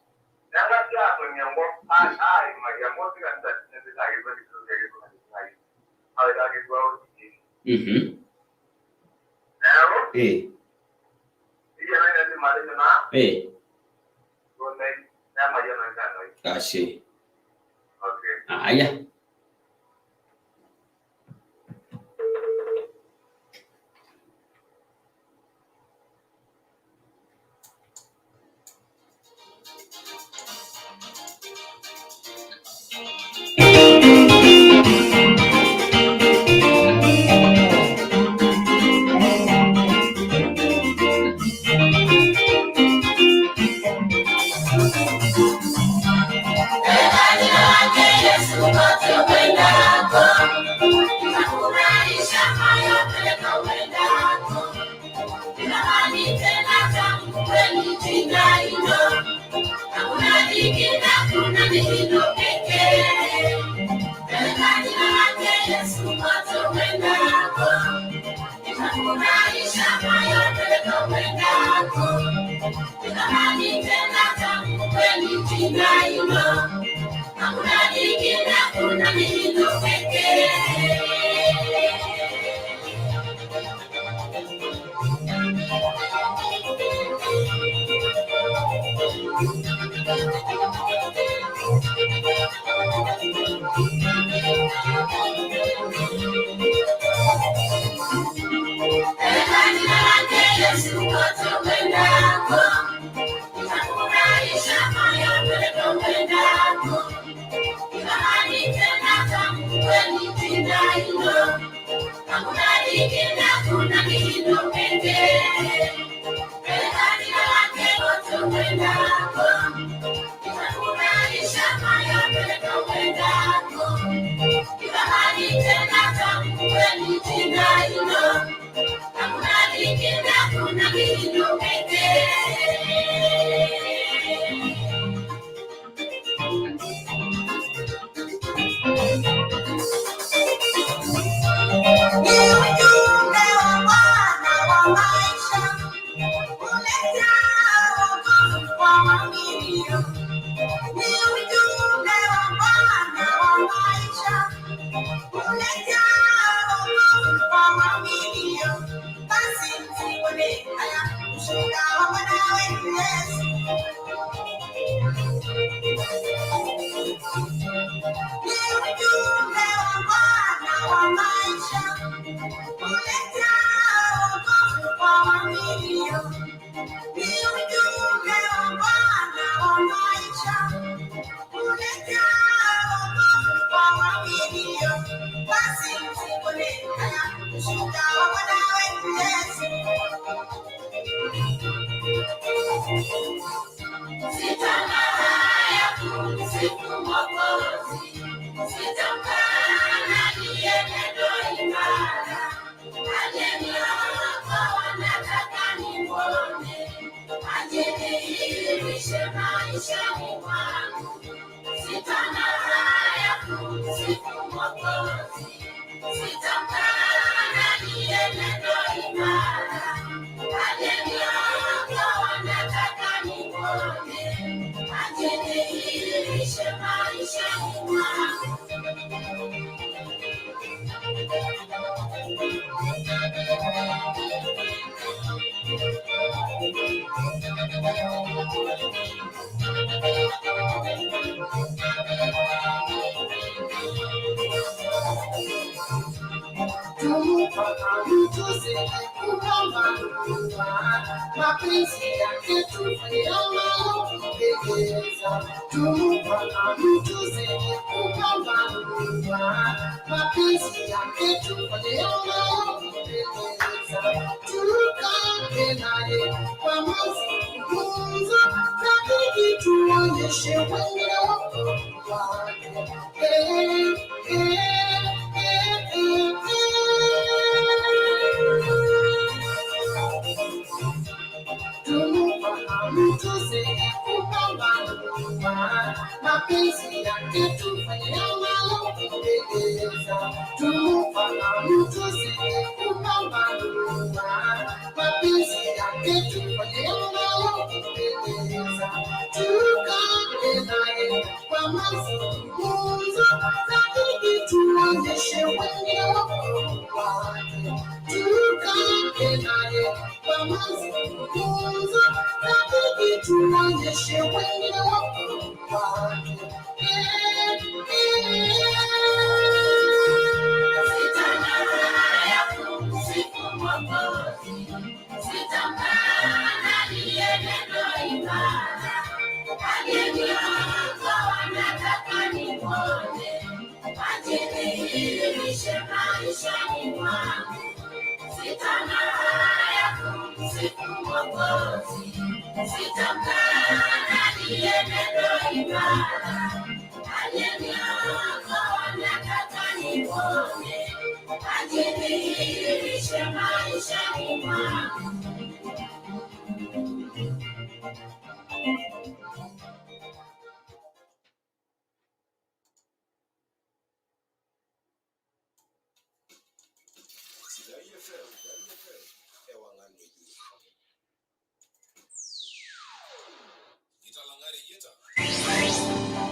Ashi. Aya.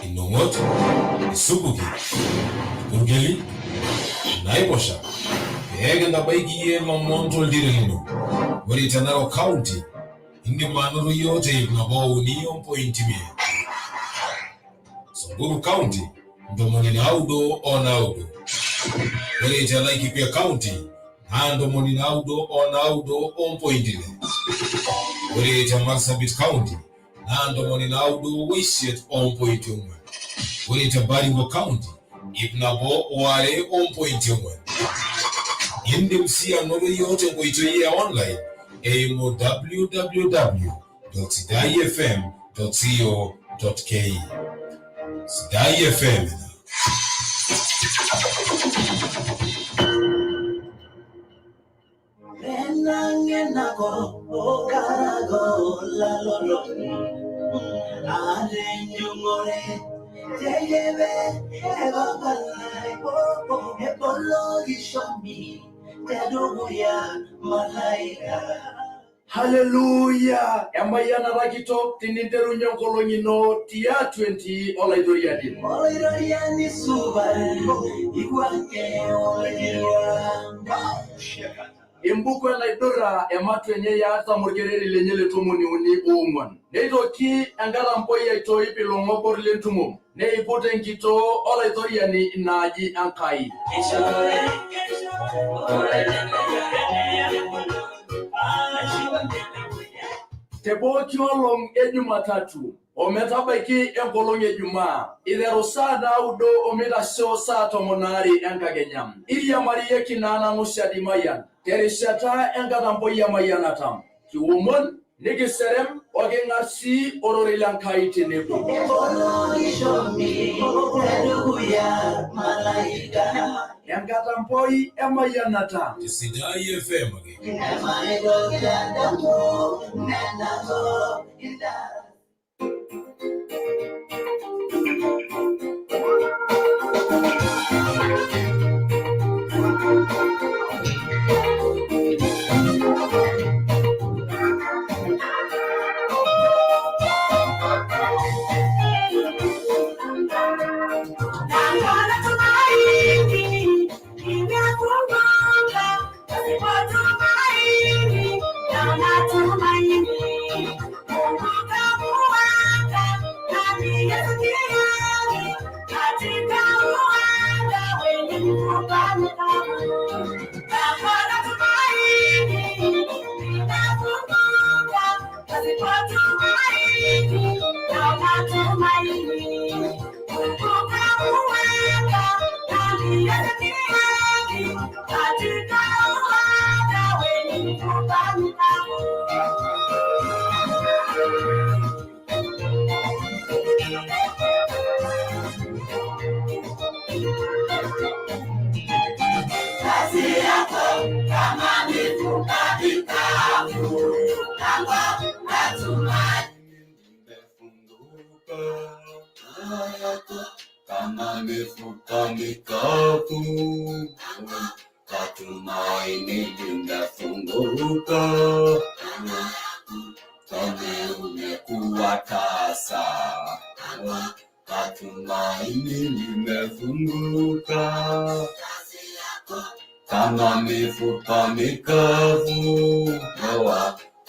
Inongot, Isubuki, Burgeli, Naibosha, Egenda Baigi Mamonto Dirino, Waritanaro County, Indimano Yote, Nabo, Neon Point me. Samburu County, Domoninaudo or Naudo. Warita Laikipia County, and Domoninaudo or Naudo on Point. Warita Marsabit County, and Domoninaudo Wishet on Point. Warita Baringo County, Ibnabo Ware on Point. Indim see another yote Waitoya online, amo www.sidaifm.co.ke. Sidai FM. Hallelujah. Embayana rakito tiniteru nyongolonyi no tia 20 olaidoriani. Olaidoriani subaro igwake olaidoriwa. Imbuko laidora ematwenye ya ata morgereri lenyele tumuni uni uumwan. Neitoki angala mpoya ito ipilongo borle tumum. Ne ipote nkito olaidoriani inaji Nkai. Tebo kiolong Jumatatu ometabaiki enkolong Jumaa idero saa naudo omitasho saa tomonari enkakenyam iria marie kinana nusiadi mayan terishata enkatampo ya mayanatam kiumon nikiserem okengarsi ororilankai tenebo enkatampo emayanata Sidai FM. mikavu, kama natumaini limefunguka. Ndoa yako kama mifupa mikavu, natumaini limefunguka. Kama umekuwa tasa, natumaini limefunguka. Kama mifupa mikavu,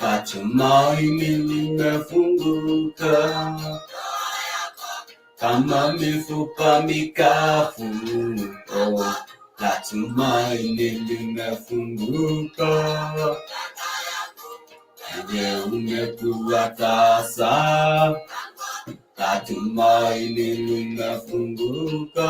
natumaini limefunguka. Kama mifupa mikavu, natumaini limefunguka. Je, umekuwa tasa, natumaini limefunguka.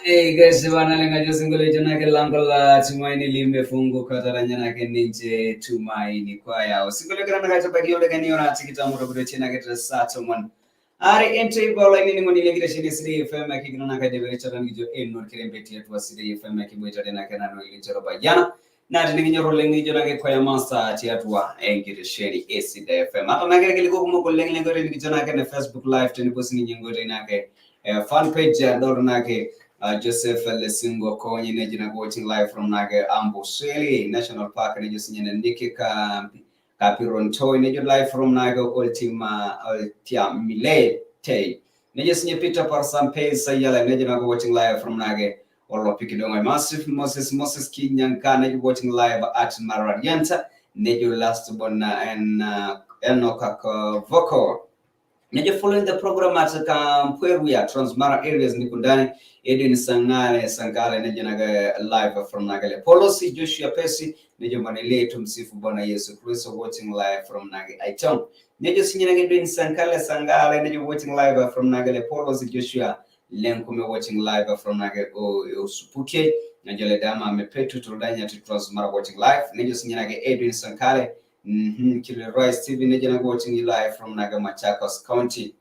Hey guys, bwana lenga osingolio jana ke lango la tumaini limefunguka taranyana ke ninje tumaini kwa ya osingolio kana kacha bagi ole kani ora tikita muro bure chena ke sato mon ari entry ball ini ngoni lengira shini sidai FM akigina na kaide bere chara ngijo lorkerempe.ejaa sidai FM akibweta tena kana no ile chara bayana na tini nyoro lengi jona ke kwa master tiatwa engire sheni sidai FM hata nagere kiliko kumo lengi lengo re ngijo na ke Facebook live teni posini nyengo tena ke fan page ya dor na ke Joseph Lesingo konyi neji na watching live from Nage Amboseli National Park neji sinyene Niki Kapironto neji live from Nage Ultima Milete neji sinye Peter Parsampe sayala neji na watching live from Nage Olopikidongo Massive Moses Kinyanka neji watching live at Maradianta neji last bona and Enoka Vocal neji following the program at Kampweruya Transmara areas Nikundani Edwin Sangale neje naga live from Nagale Policy Joshua Pesi neje manele tumsifu bwana Yesu Kristo watching live from Nagale Aiton neje sinyana Edwin Sangale neje watching live from Nagale Policy Joshua Lenkume watching live from Nagale Osupuke neje le dama mepetu turudanya to Transmara watching live neje sinyana Edwin Sangale Kile Rice TV neje naga watching live from Naga Machakos County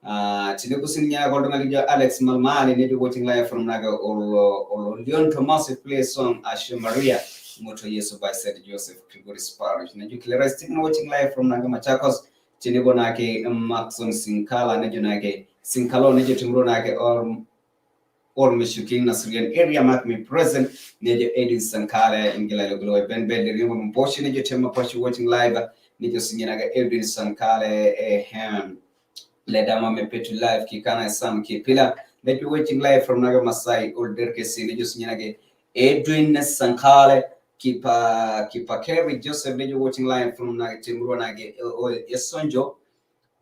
Tinekusinya Goldangalija Alex Malmani neji watching live from Naga or Leon Thomas play song Ashe Maria Moto Yesu by St. Joseph Gregory's Parish. Neji Clara Stephen watching live from Naga Machakos. Tinebo nake Maxon Sinkala neji nake Sinkalo neji Timuro nake or Mishuking Nasrian area mark me present neji Edin Sankale Ingila Glory Ben Ben the River Mposhi neji Tema Poshi watching live neji Sinyanaga Edin Sankale ham Ledama mepetu live kikana sam kipila maybe watching live from Naga Masai or Derkesi nejo sinyage Edwin Sankale kipa Kerry Joseph nejo watching live from Naga Timuro Nage Esonjo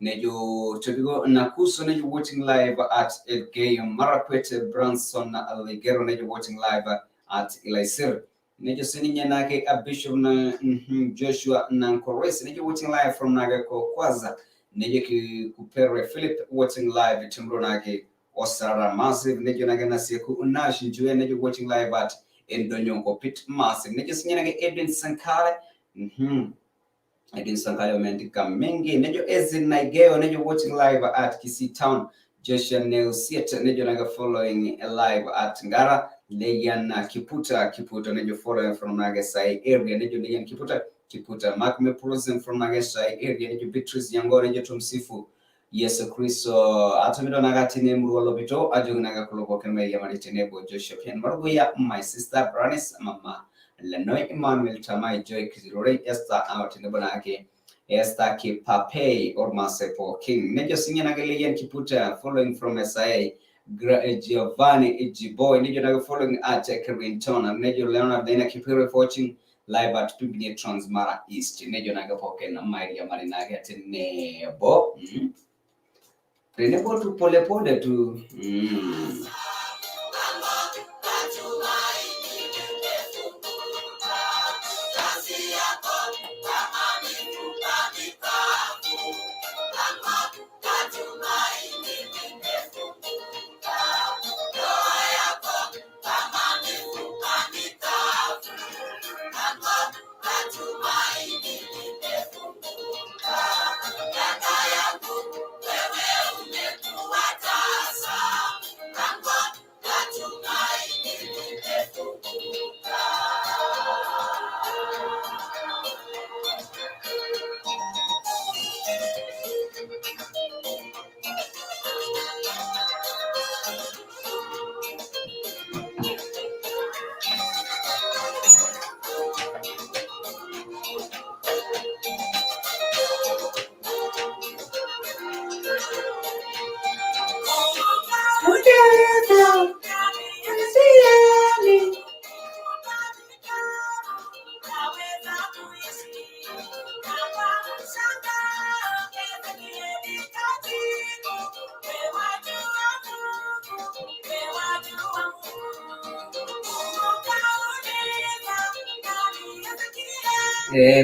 nejo Tobigo Nakuso nejo watching live at Elgeyo Marakwete Branson Aligero nejo watching live at Ilaisir nejo sininya nage a Bishop na Joshua Nankoresi nejo watching live from Naga Kokwaza neje kupere Philip watching live timro nake Osara Massive neje nagana siku unashi juwe neje watching live at Endonyongo Pit Massive neje sinyana Edwin Sankale Edwin Sankale umeandika mengi neje Ezin Naigeo neje watching live at Kisii Town Joshua Neusiet neje naga following live at Ngara Leyan Kiputa neje following from Naga Sai area neje Leyan Kiputa Mark me present from Nagesha area nejo Beatrice Yangore nejo Tumsifu Yesu Kristo atomido nagati nemru walobito ajogunaga kulobo keme ya malitenebo Joshua Pen Maruya my sister Branis mama Lenoy Emmanuel Tamai Joy Kizirore Esther amatenebo nake Esther Kipape or Masepo King nejo sinya nageleyan Kiputa following from SIA Giovanni Ijiboy nejo naga following at Clinton nejo Leonard Dana Kipire watching live at Pibini Transmara East nejo naga poke na Maria Marinaga tenebo Renebo tu pole tu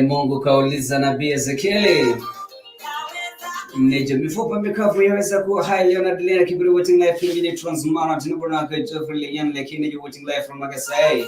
Mungu kauliza nabii Ezekieli. Nejo mifupa mikavu yaweza kuwa hai leo na delay kiburi watching live film ni transmara tunabona kwa Jeffrey Leon lakini you watching live from Magasai.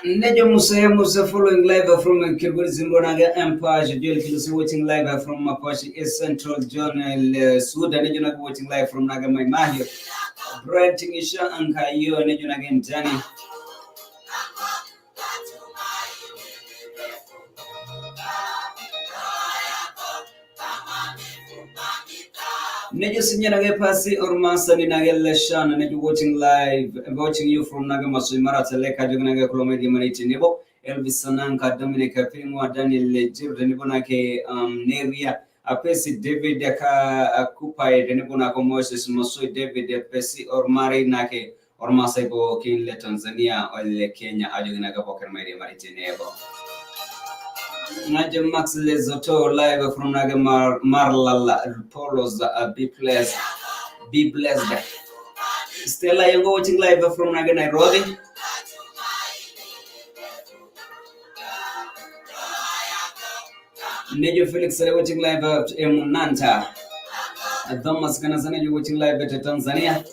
Nejo Musa following live from Kiburi Zimbonaga Empire. Joel Kilusi watching live from Mapashi East Central Journal Sudan. Nejo Naga watching live from Naga Maishoo. Brent Isha Nkai Nejo Naga Mtani. Nejo Sinyana Pasi or Masani Nageleshan, Nejo watching you from Naga Masumara Teleka, Joganaga Kolomedi Maniti Nebo, Elvis Sananka, Dominica Pingwa, Daniel Lejib, the Nibonake Nevia, Apesi David Daka Akupai, the Nibonako Moses, Mosui David Pesi or Mari Nake or Masaibo King Le Tanzania or Le Kenya, Ajanaga Poker Medi Mariti Nebo. Naja Max Lesoto live from Naga Marlala Polos be blessed. Stella, you're watching live from Naga Nairobi. Nejo Felix watching live at Munanta. Thomas Kanazana, you're watching live at Tanzania.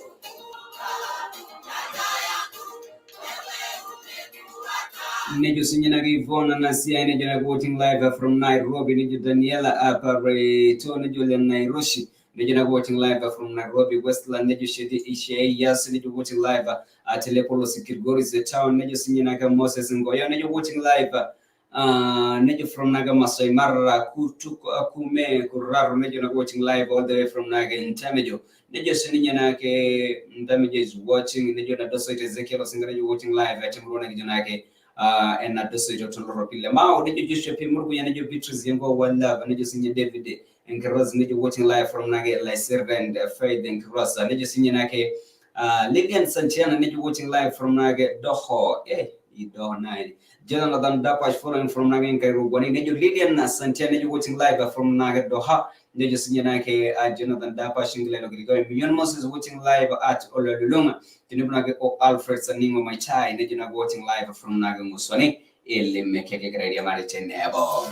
Nejo Sinyana Givona Nasia Nejo watching live from Nairobi. Nejo Daniela Apareto Nejo Nairoshi. Nejo watching live from Nairobi, Westland. Nejo Shedi Ishe Yas Nejo watching live at Telepolo Sikirgoris the town. Nejo Sinyana Moses Ngoya Nejo watching live. Nejo from Naga Masai Mara Kutuku Akume Kuraro Nejo watching live all the way from Naga in Tamajo. Nejo Sinyana Ndamage is watching. Nejo Nadoso Ezekiel Singara watching live at Mrona Gijonake. And at the stage of Tolopilla. Mao, did you just Murgu and your Beatrice Yango one love and you sing David and Karas Niju watching live from Nugget like Servant, Faith and Cross, and you sing Nake, Lilian Santiana, and you watching live from Nugget Doho, you don't know. Jonathan Dapash following from Nugget Kairu, when you Lilian Santiana, you watching live from Nugget Doha, you just sing Nake, Jonathan Dapash, Million Moses watching live at Olulunga. Tinubnaga o Alfred Saningo my chai, Nejuna watching live from Naga Musoni, Illi Mekeke Radio Marite Nebo.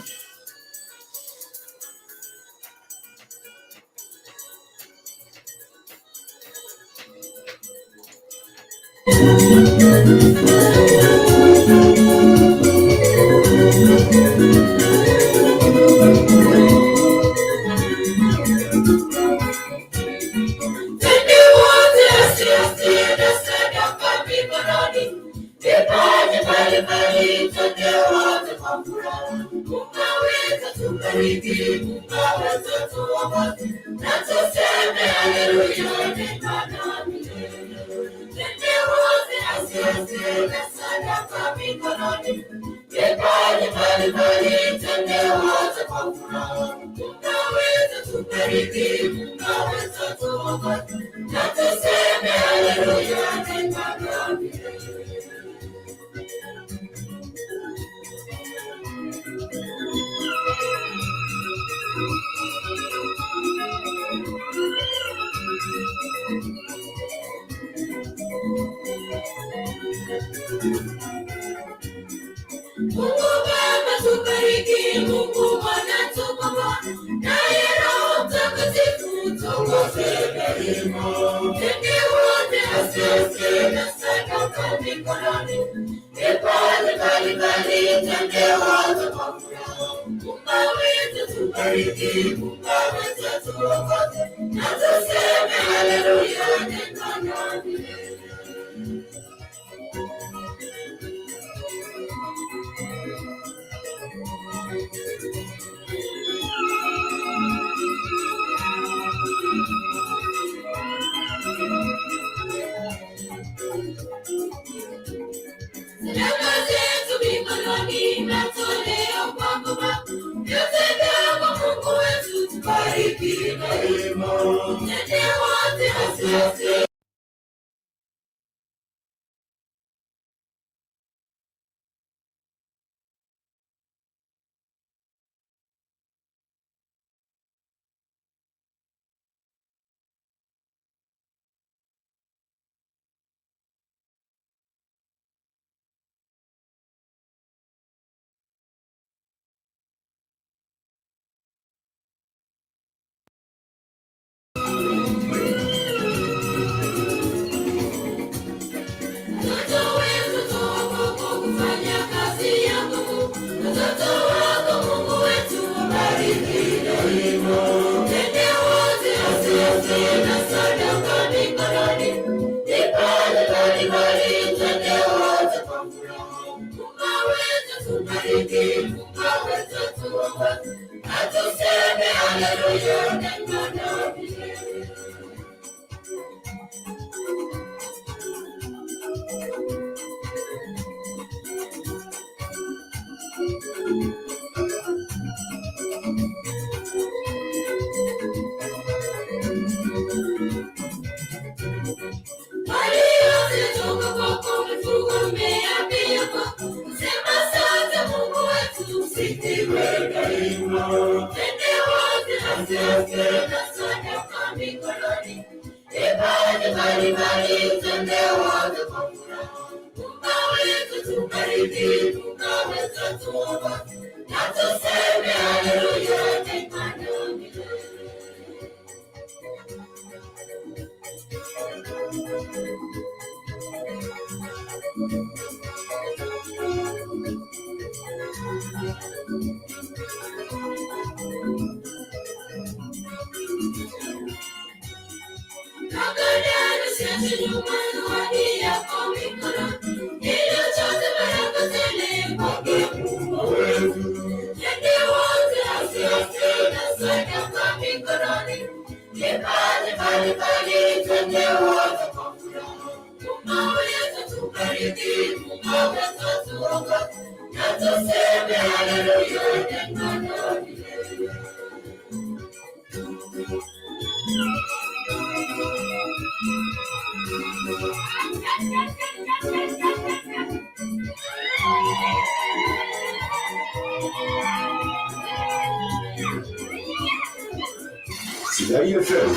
Sidai FM,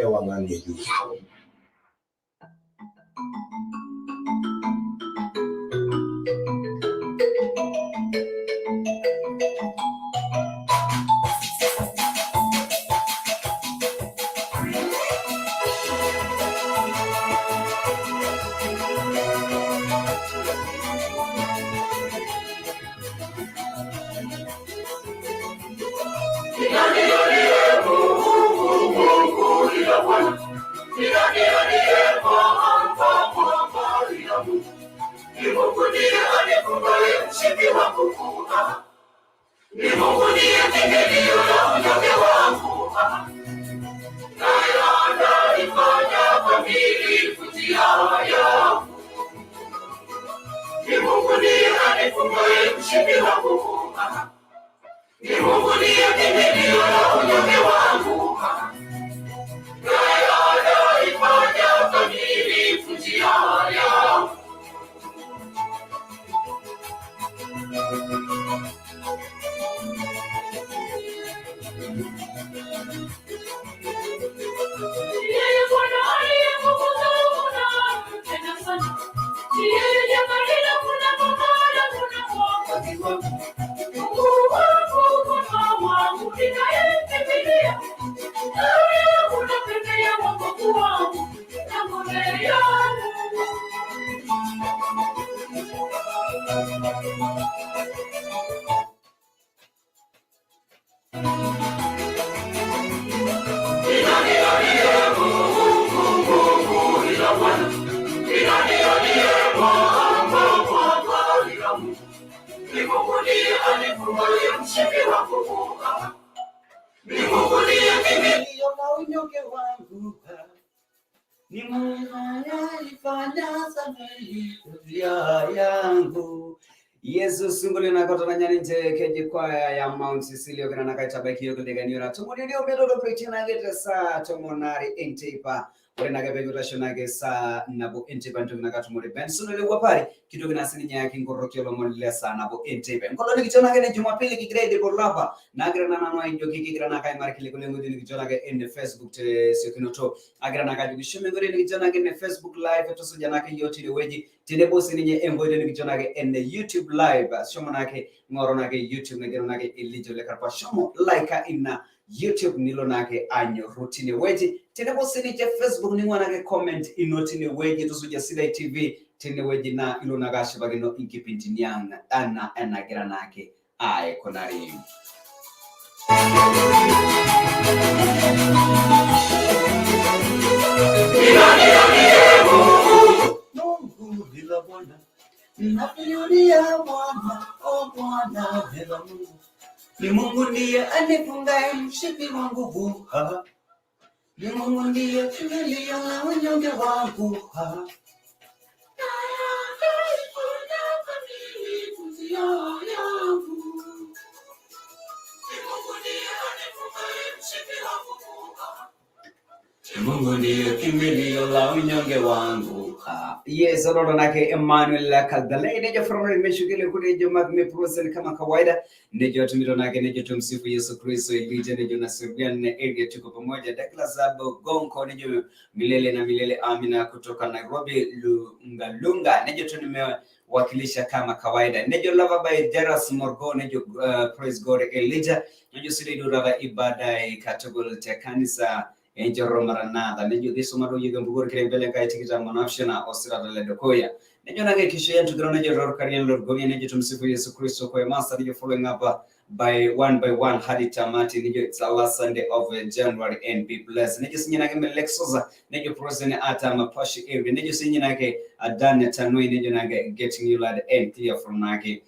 ewang'ani juu. yesu osingolio nakotona nyaninte keji kwaya ya Mount Cecilio kana nakaitabakiyo kuleganiora tumulilio bedodo pretina gete sa tomonari entepa ore nagabe gutashonage sa nabo entepa ntugnakatumuri benson le wapari kidogo nasini nyaki ngorokyo lomonle sa nabo entepa ngoloni kichona gene Jumapili kigrade kolapa nagra na nanwa injo kigira nakai markile kulengo dini kichona ge in Facebook te sekinoto agra nakaji gishime ngore ni kichona ge Facebook live to soja nake yoti le weji tine bosi ninye emboide ni kichona ge in YouTube live shomo nake ngoro nake YouTube ngero nake ilijo le karpa shomo like ina YouTube nilo nake anyo routine weji tine bosi ni je Facebook ni ngwana nake comment inotine weji to soja Sidai TV tine weji na ilo nagashi bagino inkipinti nyanga ana gira nake ai konari Mungu bila Bwana nakujulia Bwana o Bwana bila Mungu ni Mungu ndiye anifungaye mshipi wa nguvu ni Mungu ndiye kimbilio la wanyonge wangu Mungu ndiye kimbilio la unyonge wangu. Yes, orodo nake Emmanuel Kaldale nejo from Maishoo kule Jumapili process kama kawaida nejo tumito nake nejo tumsifu Yesu Kristo ilije nejo na Serbian area tuko pamoja Douglas Abo Gonko nejo milele na milele amina kutoka Nairobi Lunga nejo tumewakilisha kama kawaida nejo lava by Jaras Morgo nejo praise God Elijah nejo sidai durava ibada katogol te kanisa Enjoro maranada nejo diso maro yiga mbugor kirembele kai tikita monafshana osira dale dokoya nejo nage kishe yentu drone nejo lorkarien lorgonia nejo tumsifu Yesu Kristo kwa master nejo following up by one hadi tamati nejo it's the last Sunday of January and be blessed nejo sinyana ke melexoza nejo prosen ata mapashi area nejo sinyana ke adane tanoi nejo nage getting you lad and clear from nage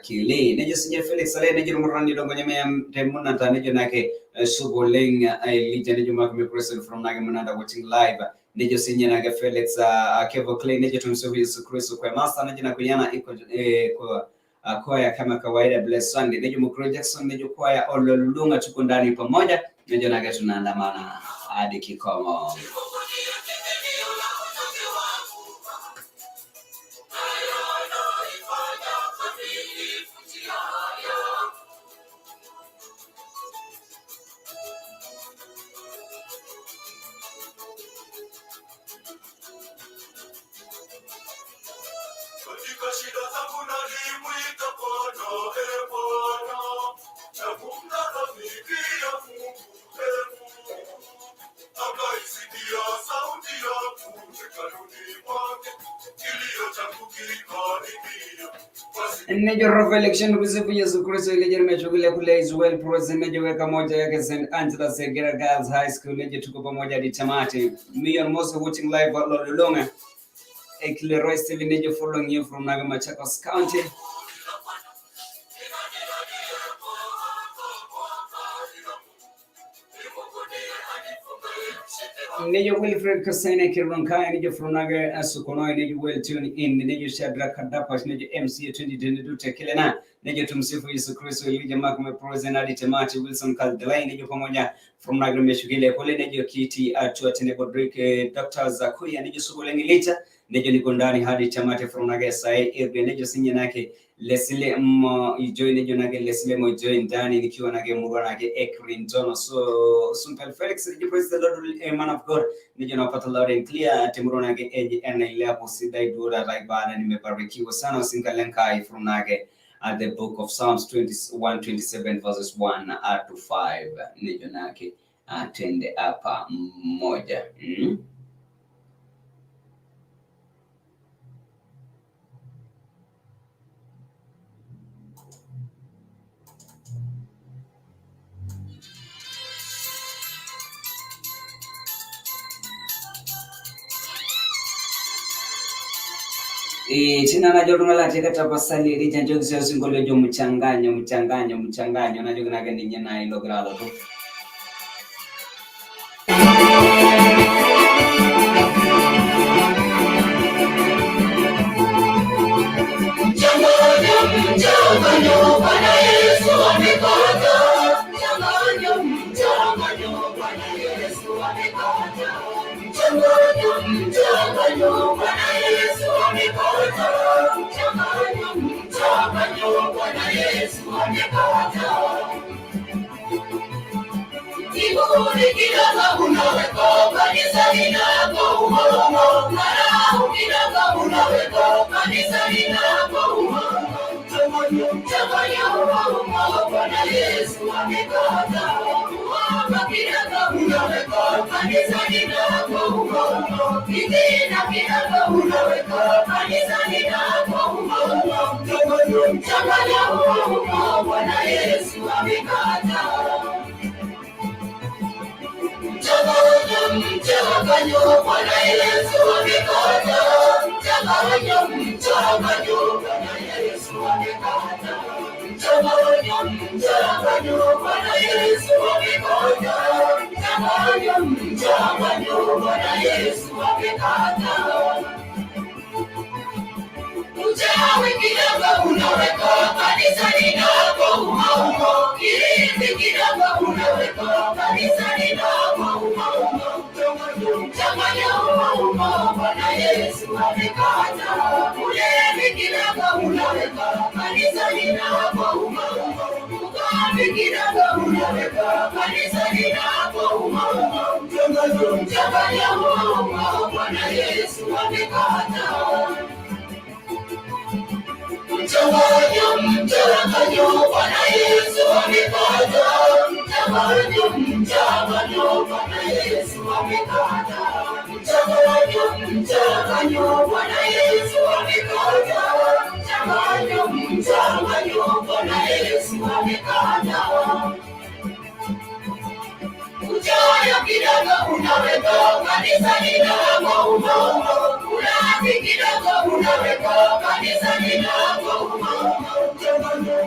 kile nejo sinye Felix ale nejo murani dongo nyame temuna ta nejo nake Suboleng Elijah nejo makme president from Nagamanda watching live nejo sinye nage Felix Kevo Clay nejo tumsifu Yesu Kristo kwa master nejo nakuyana iko kwa kwaya kama kawaida bless Sunday nejo Mukro Jackson nejo kwaya ololunga tuko ndani pamoja nejo nage tunaandamana hadi kikomo nejo roho election kusifu Yesu Kristo ile jerme chukule kule Israel present nejo weka moja yake St. Angela Segera Girls High School nejo tuko pamoja hadi tamati million most watching live at Lolonga Ekile Steve nejo following you from Machakos County nejo Wilfred Kasene Kironkai nejo from Sukonoy nejo well tune in nejo Shadrach Kadapash nejo MC 2022 tekelena nejo tumsifu Yesu Kristo Elijah Makme Prozenadi Temati Wilson Kaldalai nejo pamoja from Maishoo kule nejo kiti atuatene Bodrick Dr. Zakuya nejo Suboleng Elijah nejo niko ndani hadi tamati from Sai nejo sinye nake Leslie join nejo nage Leslie mo join ndani nikiwa nage murwa nage Ekrin Jono so Sumpel Felix nejo praise the Lord man of God nejo napata loud and clear timuro nage ile hapo sidai dura ibaada nimebarikiwa sana osingolio from nage at the book of Psalms 21:27 verses 1 to 5 nejo nake atende hapa mmoja China na jodunga la teka tapasali rija njogi sio osingolio jo mchanganyo na jogi nage ninye na ilo grado tu Jambo mchanganyo, Bwana Yesu amekata. Mchanganyo, Bwana Yesu amekata. Mchanganyo, Bwana Yesu amekata. Mchanganyo, Bwana Yesu amekata. Kiburi kidogo unaweka kanisani lako umomo. Dharau kidogo unaweka kanisani lako umomo. Mchanganyo umomo, Bwana Yesu amekata. Umomo kidogo unaweka kanisani lako umomo. Kidina kidogo unaweka kanisani lako umomo. Mchanganyo umomo, Bwana Yesu amekata. Mchanganyo, Bwana Yesu amekata. Mchanganyo, Bwana Yesu amekata. Mchanganyo, Bwana Yesu amekata. Mchanganyo, Bwana Yesu amekata. Uchawi kidogo unaweka kanisani lako umomo. Kirindi kidogo unaweka kanisani lako umomo. Mchanganyo umomo, Bwana Yesu amekata. Ulevi kidogo unaweka kanisani lako umomo. Ugomvi kidogo unaweka kanisani lako umomo. Mchanganyo umomo, Bwana Yesu amekata. Mchanganyo, Bwana Yesu amekata. Mchanganyo, Bwana Yesu amekata. Mchanganyo, Bwana Yesu amekata. Mchanganyo, Bwana Yesu amekata. Uchoyo kidogo unaweka kanisani lako umomo. Ulafi kidogo unaweka kanisani lako umomo.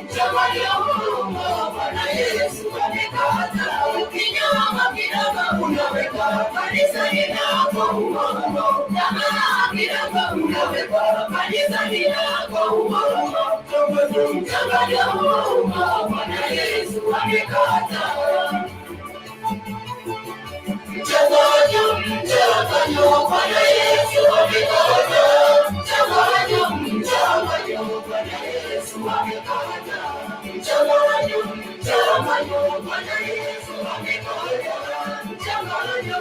Mchanganyo umomo, Bwana Yesu amekata. Kinyama kidogo unaweka kanisani lako umomo. Tamaa kidogo unaweka kanisani lako umomo. Mchanganyo umomo, Bwana Yesu amekata. Mchanganyo, Bwana Yesu amekata. Mchanganyo, Bwana Yesu amekata. Mchanganyo, Bwana Yesu amekata. Mchanganyo,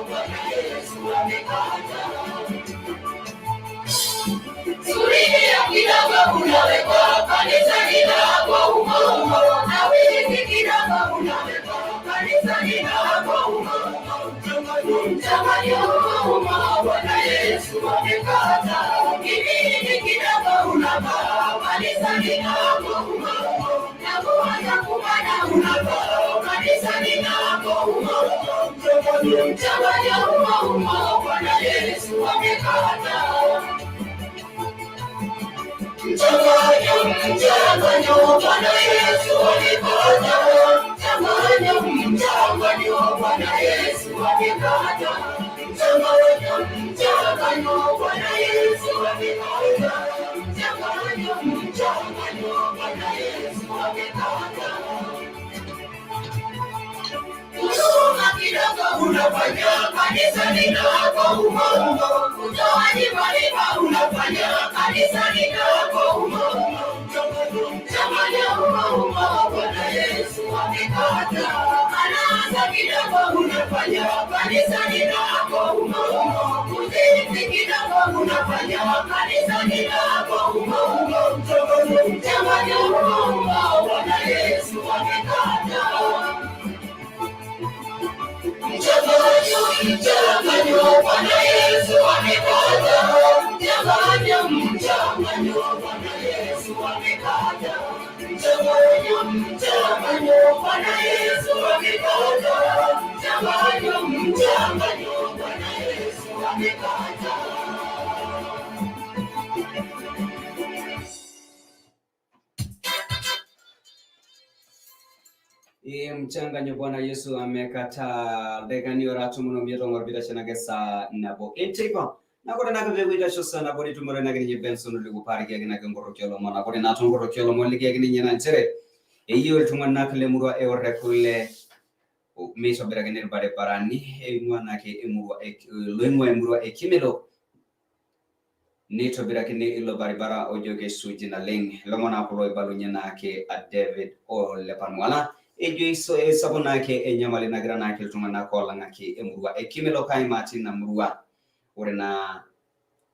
Bwana Yesu amekata. Suria kidogo unaweka kanisani lako umomo. Na wizi kidogo unaweka kanisani lako umomo. Mchanganyo umomo, Bwana Yesu amekata. Kibindi kidogo unavaa kanisani lako umomo. Na kuanza kumana unavaa kanisani lako umomo. Mchanganyo umomo, Bwana Yesu amekata. Mchanganyo, Bwana Yesu amekata. Mchanganyo, Bwana Yesu amekata. Mchanganyo, Bwana Yesu amekata. Mchanganyo, Bwana Yesu amekata. Huduma kidogo unafanya kanisani lako umomo. Utoaji marifa unafanya kanisani lako umomo. Mchanganyo umomo, Bwana Yesu amekata. Anasa kidogo unafanya kanisani lako umomo. Uzinzi kidogo unafanya kanisani lako umomo. Mchanganyo umomo, Bwana Yesu amekata. Mchanganyo, Bwana Yesu amekata. Mchanganyo, Bwana Yesu amekata. Mchanganyo, Bwana Yesu amekata. Mchanganyo, Bwana Yesu amekata. Mchanganyo, Bwana Yesu amekata. Degani oratu muno mieto ngorbita shanagesa nabo. Intipa Nakore nakavekuita shosana kuri tumore nakini Benson ligu pari kya kina ngoro kyolo mona kore nato ngoro kyolo moli kya kini nyana nchere eyo tumwana nakle murwa e orrekule meso beragene bare parani e mwana ke emurwa e loimwa emurwa e kimelo neto beragene ilo bare bara ojoge sujina leng lomona ko loy balu nyana ke a David o le panwala e joiso e sabona ke e nyamale nagrana ke tumwana ko langa ke emurwa e kimelo kai matina murwa orena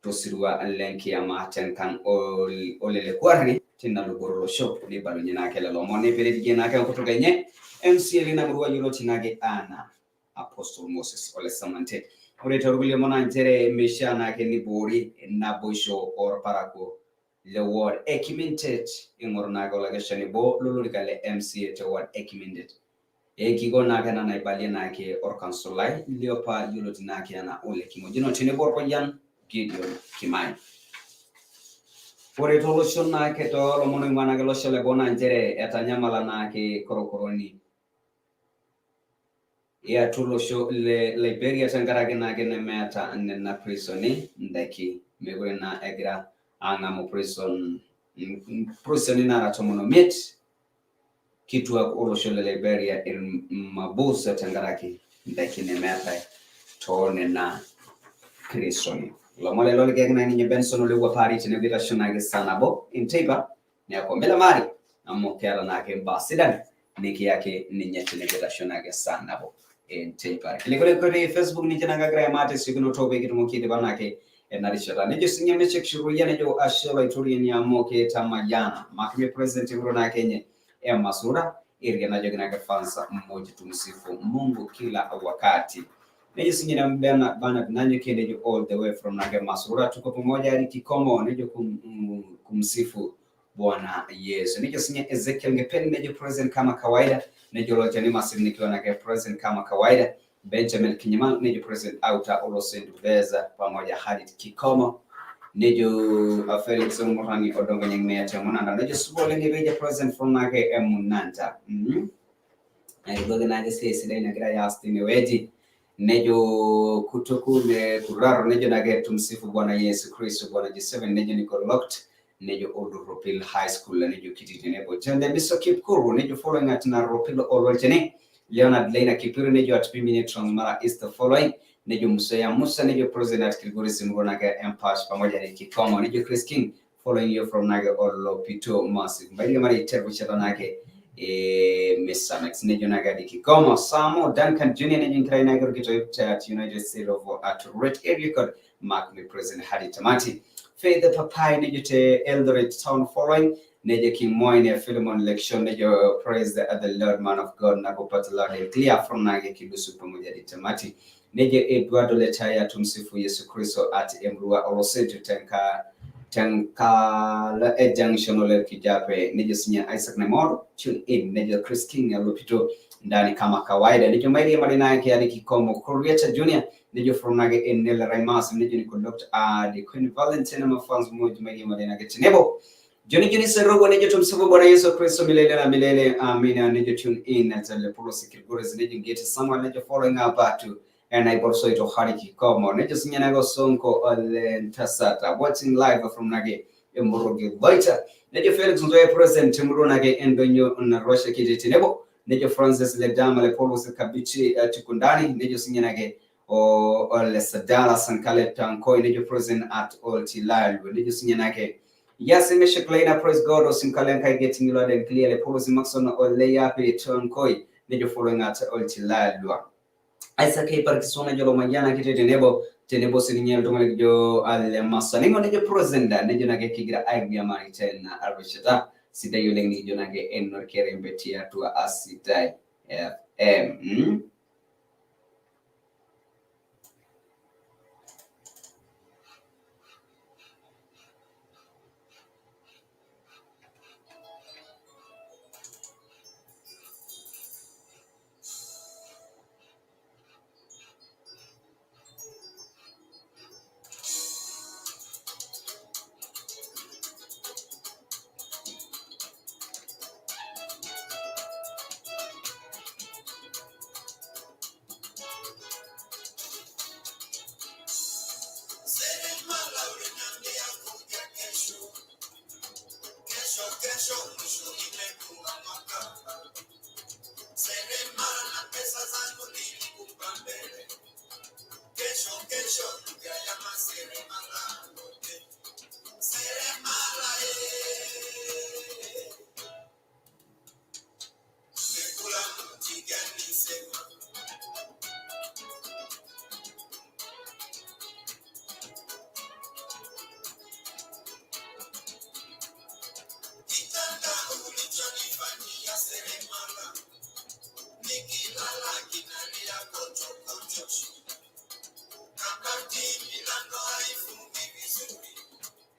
tosirwa lenki ama tenkan olele kwarni tinna lugoro show ni balu nyina kele lo moni pele digena ka ko to ganye MC lina murwa yulo tinage ana Apostle Moses ole samante ore torgule mona ntere meshana ke ni bori na bosho or parako le word ekimented ingorna go la gashani bo lulu kale MC te word ekimented kigo na kana na ibali na ke or consulai leopa yulo tinake ana ole kimojino tene bor ko yan Gideon Kimai. Por eso shona ke to lo mono mana ke lo shele bona njere etanya mala na ke korokoroni. Ya tulo sho le Liberia sangara ke na ke ne meta na prisoni ndaki megure na egra anga mo prison na rato mono met kitu ko sho le Liberia in mabusa tangara ke ndaki ne meta to ne na krisoni. Lo mole lo ke na ni Benson le wa pari tene vita shona ke sanabo inteba ne ko mela mari amo kera na ke basidan niki yake ni nyati ne vita shona ke sanabo inteba kile ko Facebook ni tena ga gra mate signo tobe kitu mokide banake na rishata ne jo sinya meche kshuru yana jo ashela ituri ni amo ke tamayana makime president ngona Kenya masura irga na jogina ke fansa mmoja tumsifu Mungu kila wakati. Nejo sinyina bana nanyo kende jo all the way from Nage Masura tuko pamoja hadi Kikomo nejo kumsifu Bwana Yesu. Nejo sinya Ezekiel ngepeni nejo present kama kawaida nejo lote ni masim nikiwa Nage present kama kawaida Benjamin Kinyama nejo present outa Olosendu Veza pamoja hadi Kikomo nejo Felix Murani odongo nyengmea temonanda nejo subole ngebeja present from Nage Emunanta. Aidoge Nage sidai na gira yasti weji nejo kutoku ne kuraro nejo nage tumsifu Bwana Yesu Kristo Bwana G7 nejo niko locked nejo Old Ropil High School nejo kititi nebo jende biso Kipkuru nejo following at na Ropil Olwaltene Leonard Lena Kipiru nejo at Pimini Transmara East following nejo Musa Musa nejo President Kilgore Simgo nage Empash pamoja na Kikomo nejo Chris King following you from nage Olopito Massive mbali mara iteru chata nage Mr. Max nejo nagadi Kikomo Samo Duncan Junior nejo nkrai nagaro kito at United States of at Red Area Code Mark me President Hadi Tamati Faith the Papai nejo te Eldoret Town following nejo King Moine Philemon election nejo praise the Lord man of God nakopata Lord and clear from nage kibusu pamoja Hadi Tamati nejo Eduardo Letaya tumsifu Yesu Kristo at Emrua Olosetu Tankala junction ole kijape nejo sinya Isaac Nemoro tune in nejo Chris King alopito ndani kama kawaida nejo Maria Marina yake hadi Kikomo Kurieta Junior nejo from nage Enel Raimas nejo niko Dr. the Queen Valentine mafans moja Maria Marina yake tenebo Joni Serogo nejo tumsifu Bwana Yesu Kristo milele na milele amina nejo tune in at the policy Kilgores nejo get someone nejo following up to and I also to Hariki Komo nejo sinyana go sonko ole ntasata watching live from nage Morogi Vita nejo Felix Nzoe present Timuro nage endonyo na Russia kiti nebo nejo Francis Ledama le Polos Kabichi Tikundani nejo sinyana ge ole Sadala Sankale Tankoi nejo present at Oltilal nejo sinyana ge yes imesha Kleina praise God osinkalenka getting loud and clear le Polos Maxon ole yapi Tankoi nejo following at Oltilal Isaac Parkisona jolo manjana kite tenebo sininyel tomale jo al masaningo nejo prosenda nejo nage kigira aigia mariten arbishata sidai yoleng nejo nage lorkerempe.ejaa tu asidai FM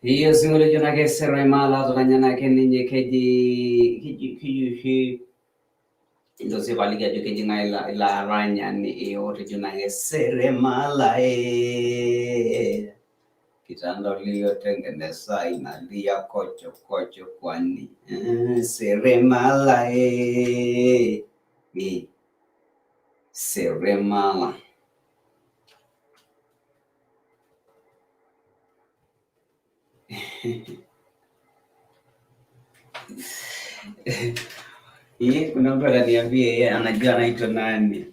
Hiyo osingolio jona ke seremala tokanyana ke ninye keji ndo se baliga jo keji ngai la ranya ni yote jona ke seremala kitanda lio tengeneza inalia kocho kwani seremala ni seremala. Kuna mtu ananiambia yeye anajua anaitwa nani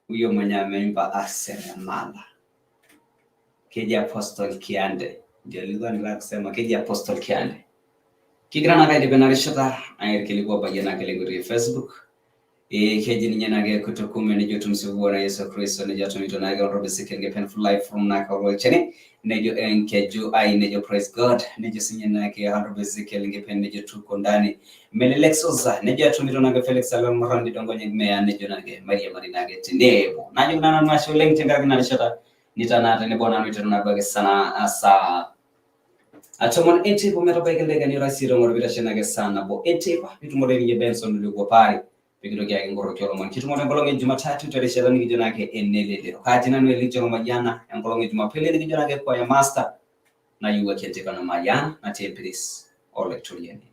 huyo mwenye ameimba seremala. Keji Apostle Kiande ndio alikuwa nila kusema keji Apostle Kiande kigrana kaidi benarishata ayir kilikuwa bajana kile Facebook keji ninyanage kutokume ni Tumsifu bwana Yesu Kristo ni jatumito nage robe sikenge painful life from naka chene nejo enkeju ai nejo praise God nejo sinyanake robe sikenge pen nejo tuko ndani melelexoza nejo atumito nage Felix Alon Morandi dongo nyegme nejo nage Maria Marinage tinebo najo nana masho leng tenga kinarishata nitanata ne bona nito na bage sana asa atomon ente ko mero bage lega ni rasiro ngoro bita shena ge sana bo ente ba bitu mo ni Benson lugo pari bigiro ge ngoro kyoro mon kitu mo ngolo nge Jumatatu tare shela ni gijona ke enelele kati nanu elijo majana ngolo nge Jumapili ni gijona ke kwa ya master na yuwa kente kana majana na templis ole tulieni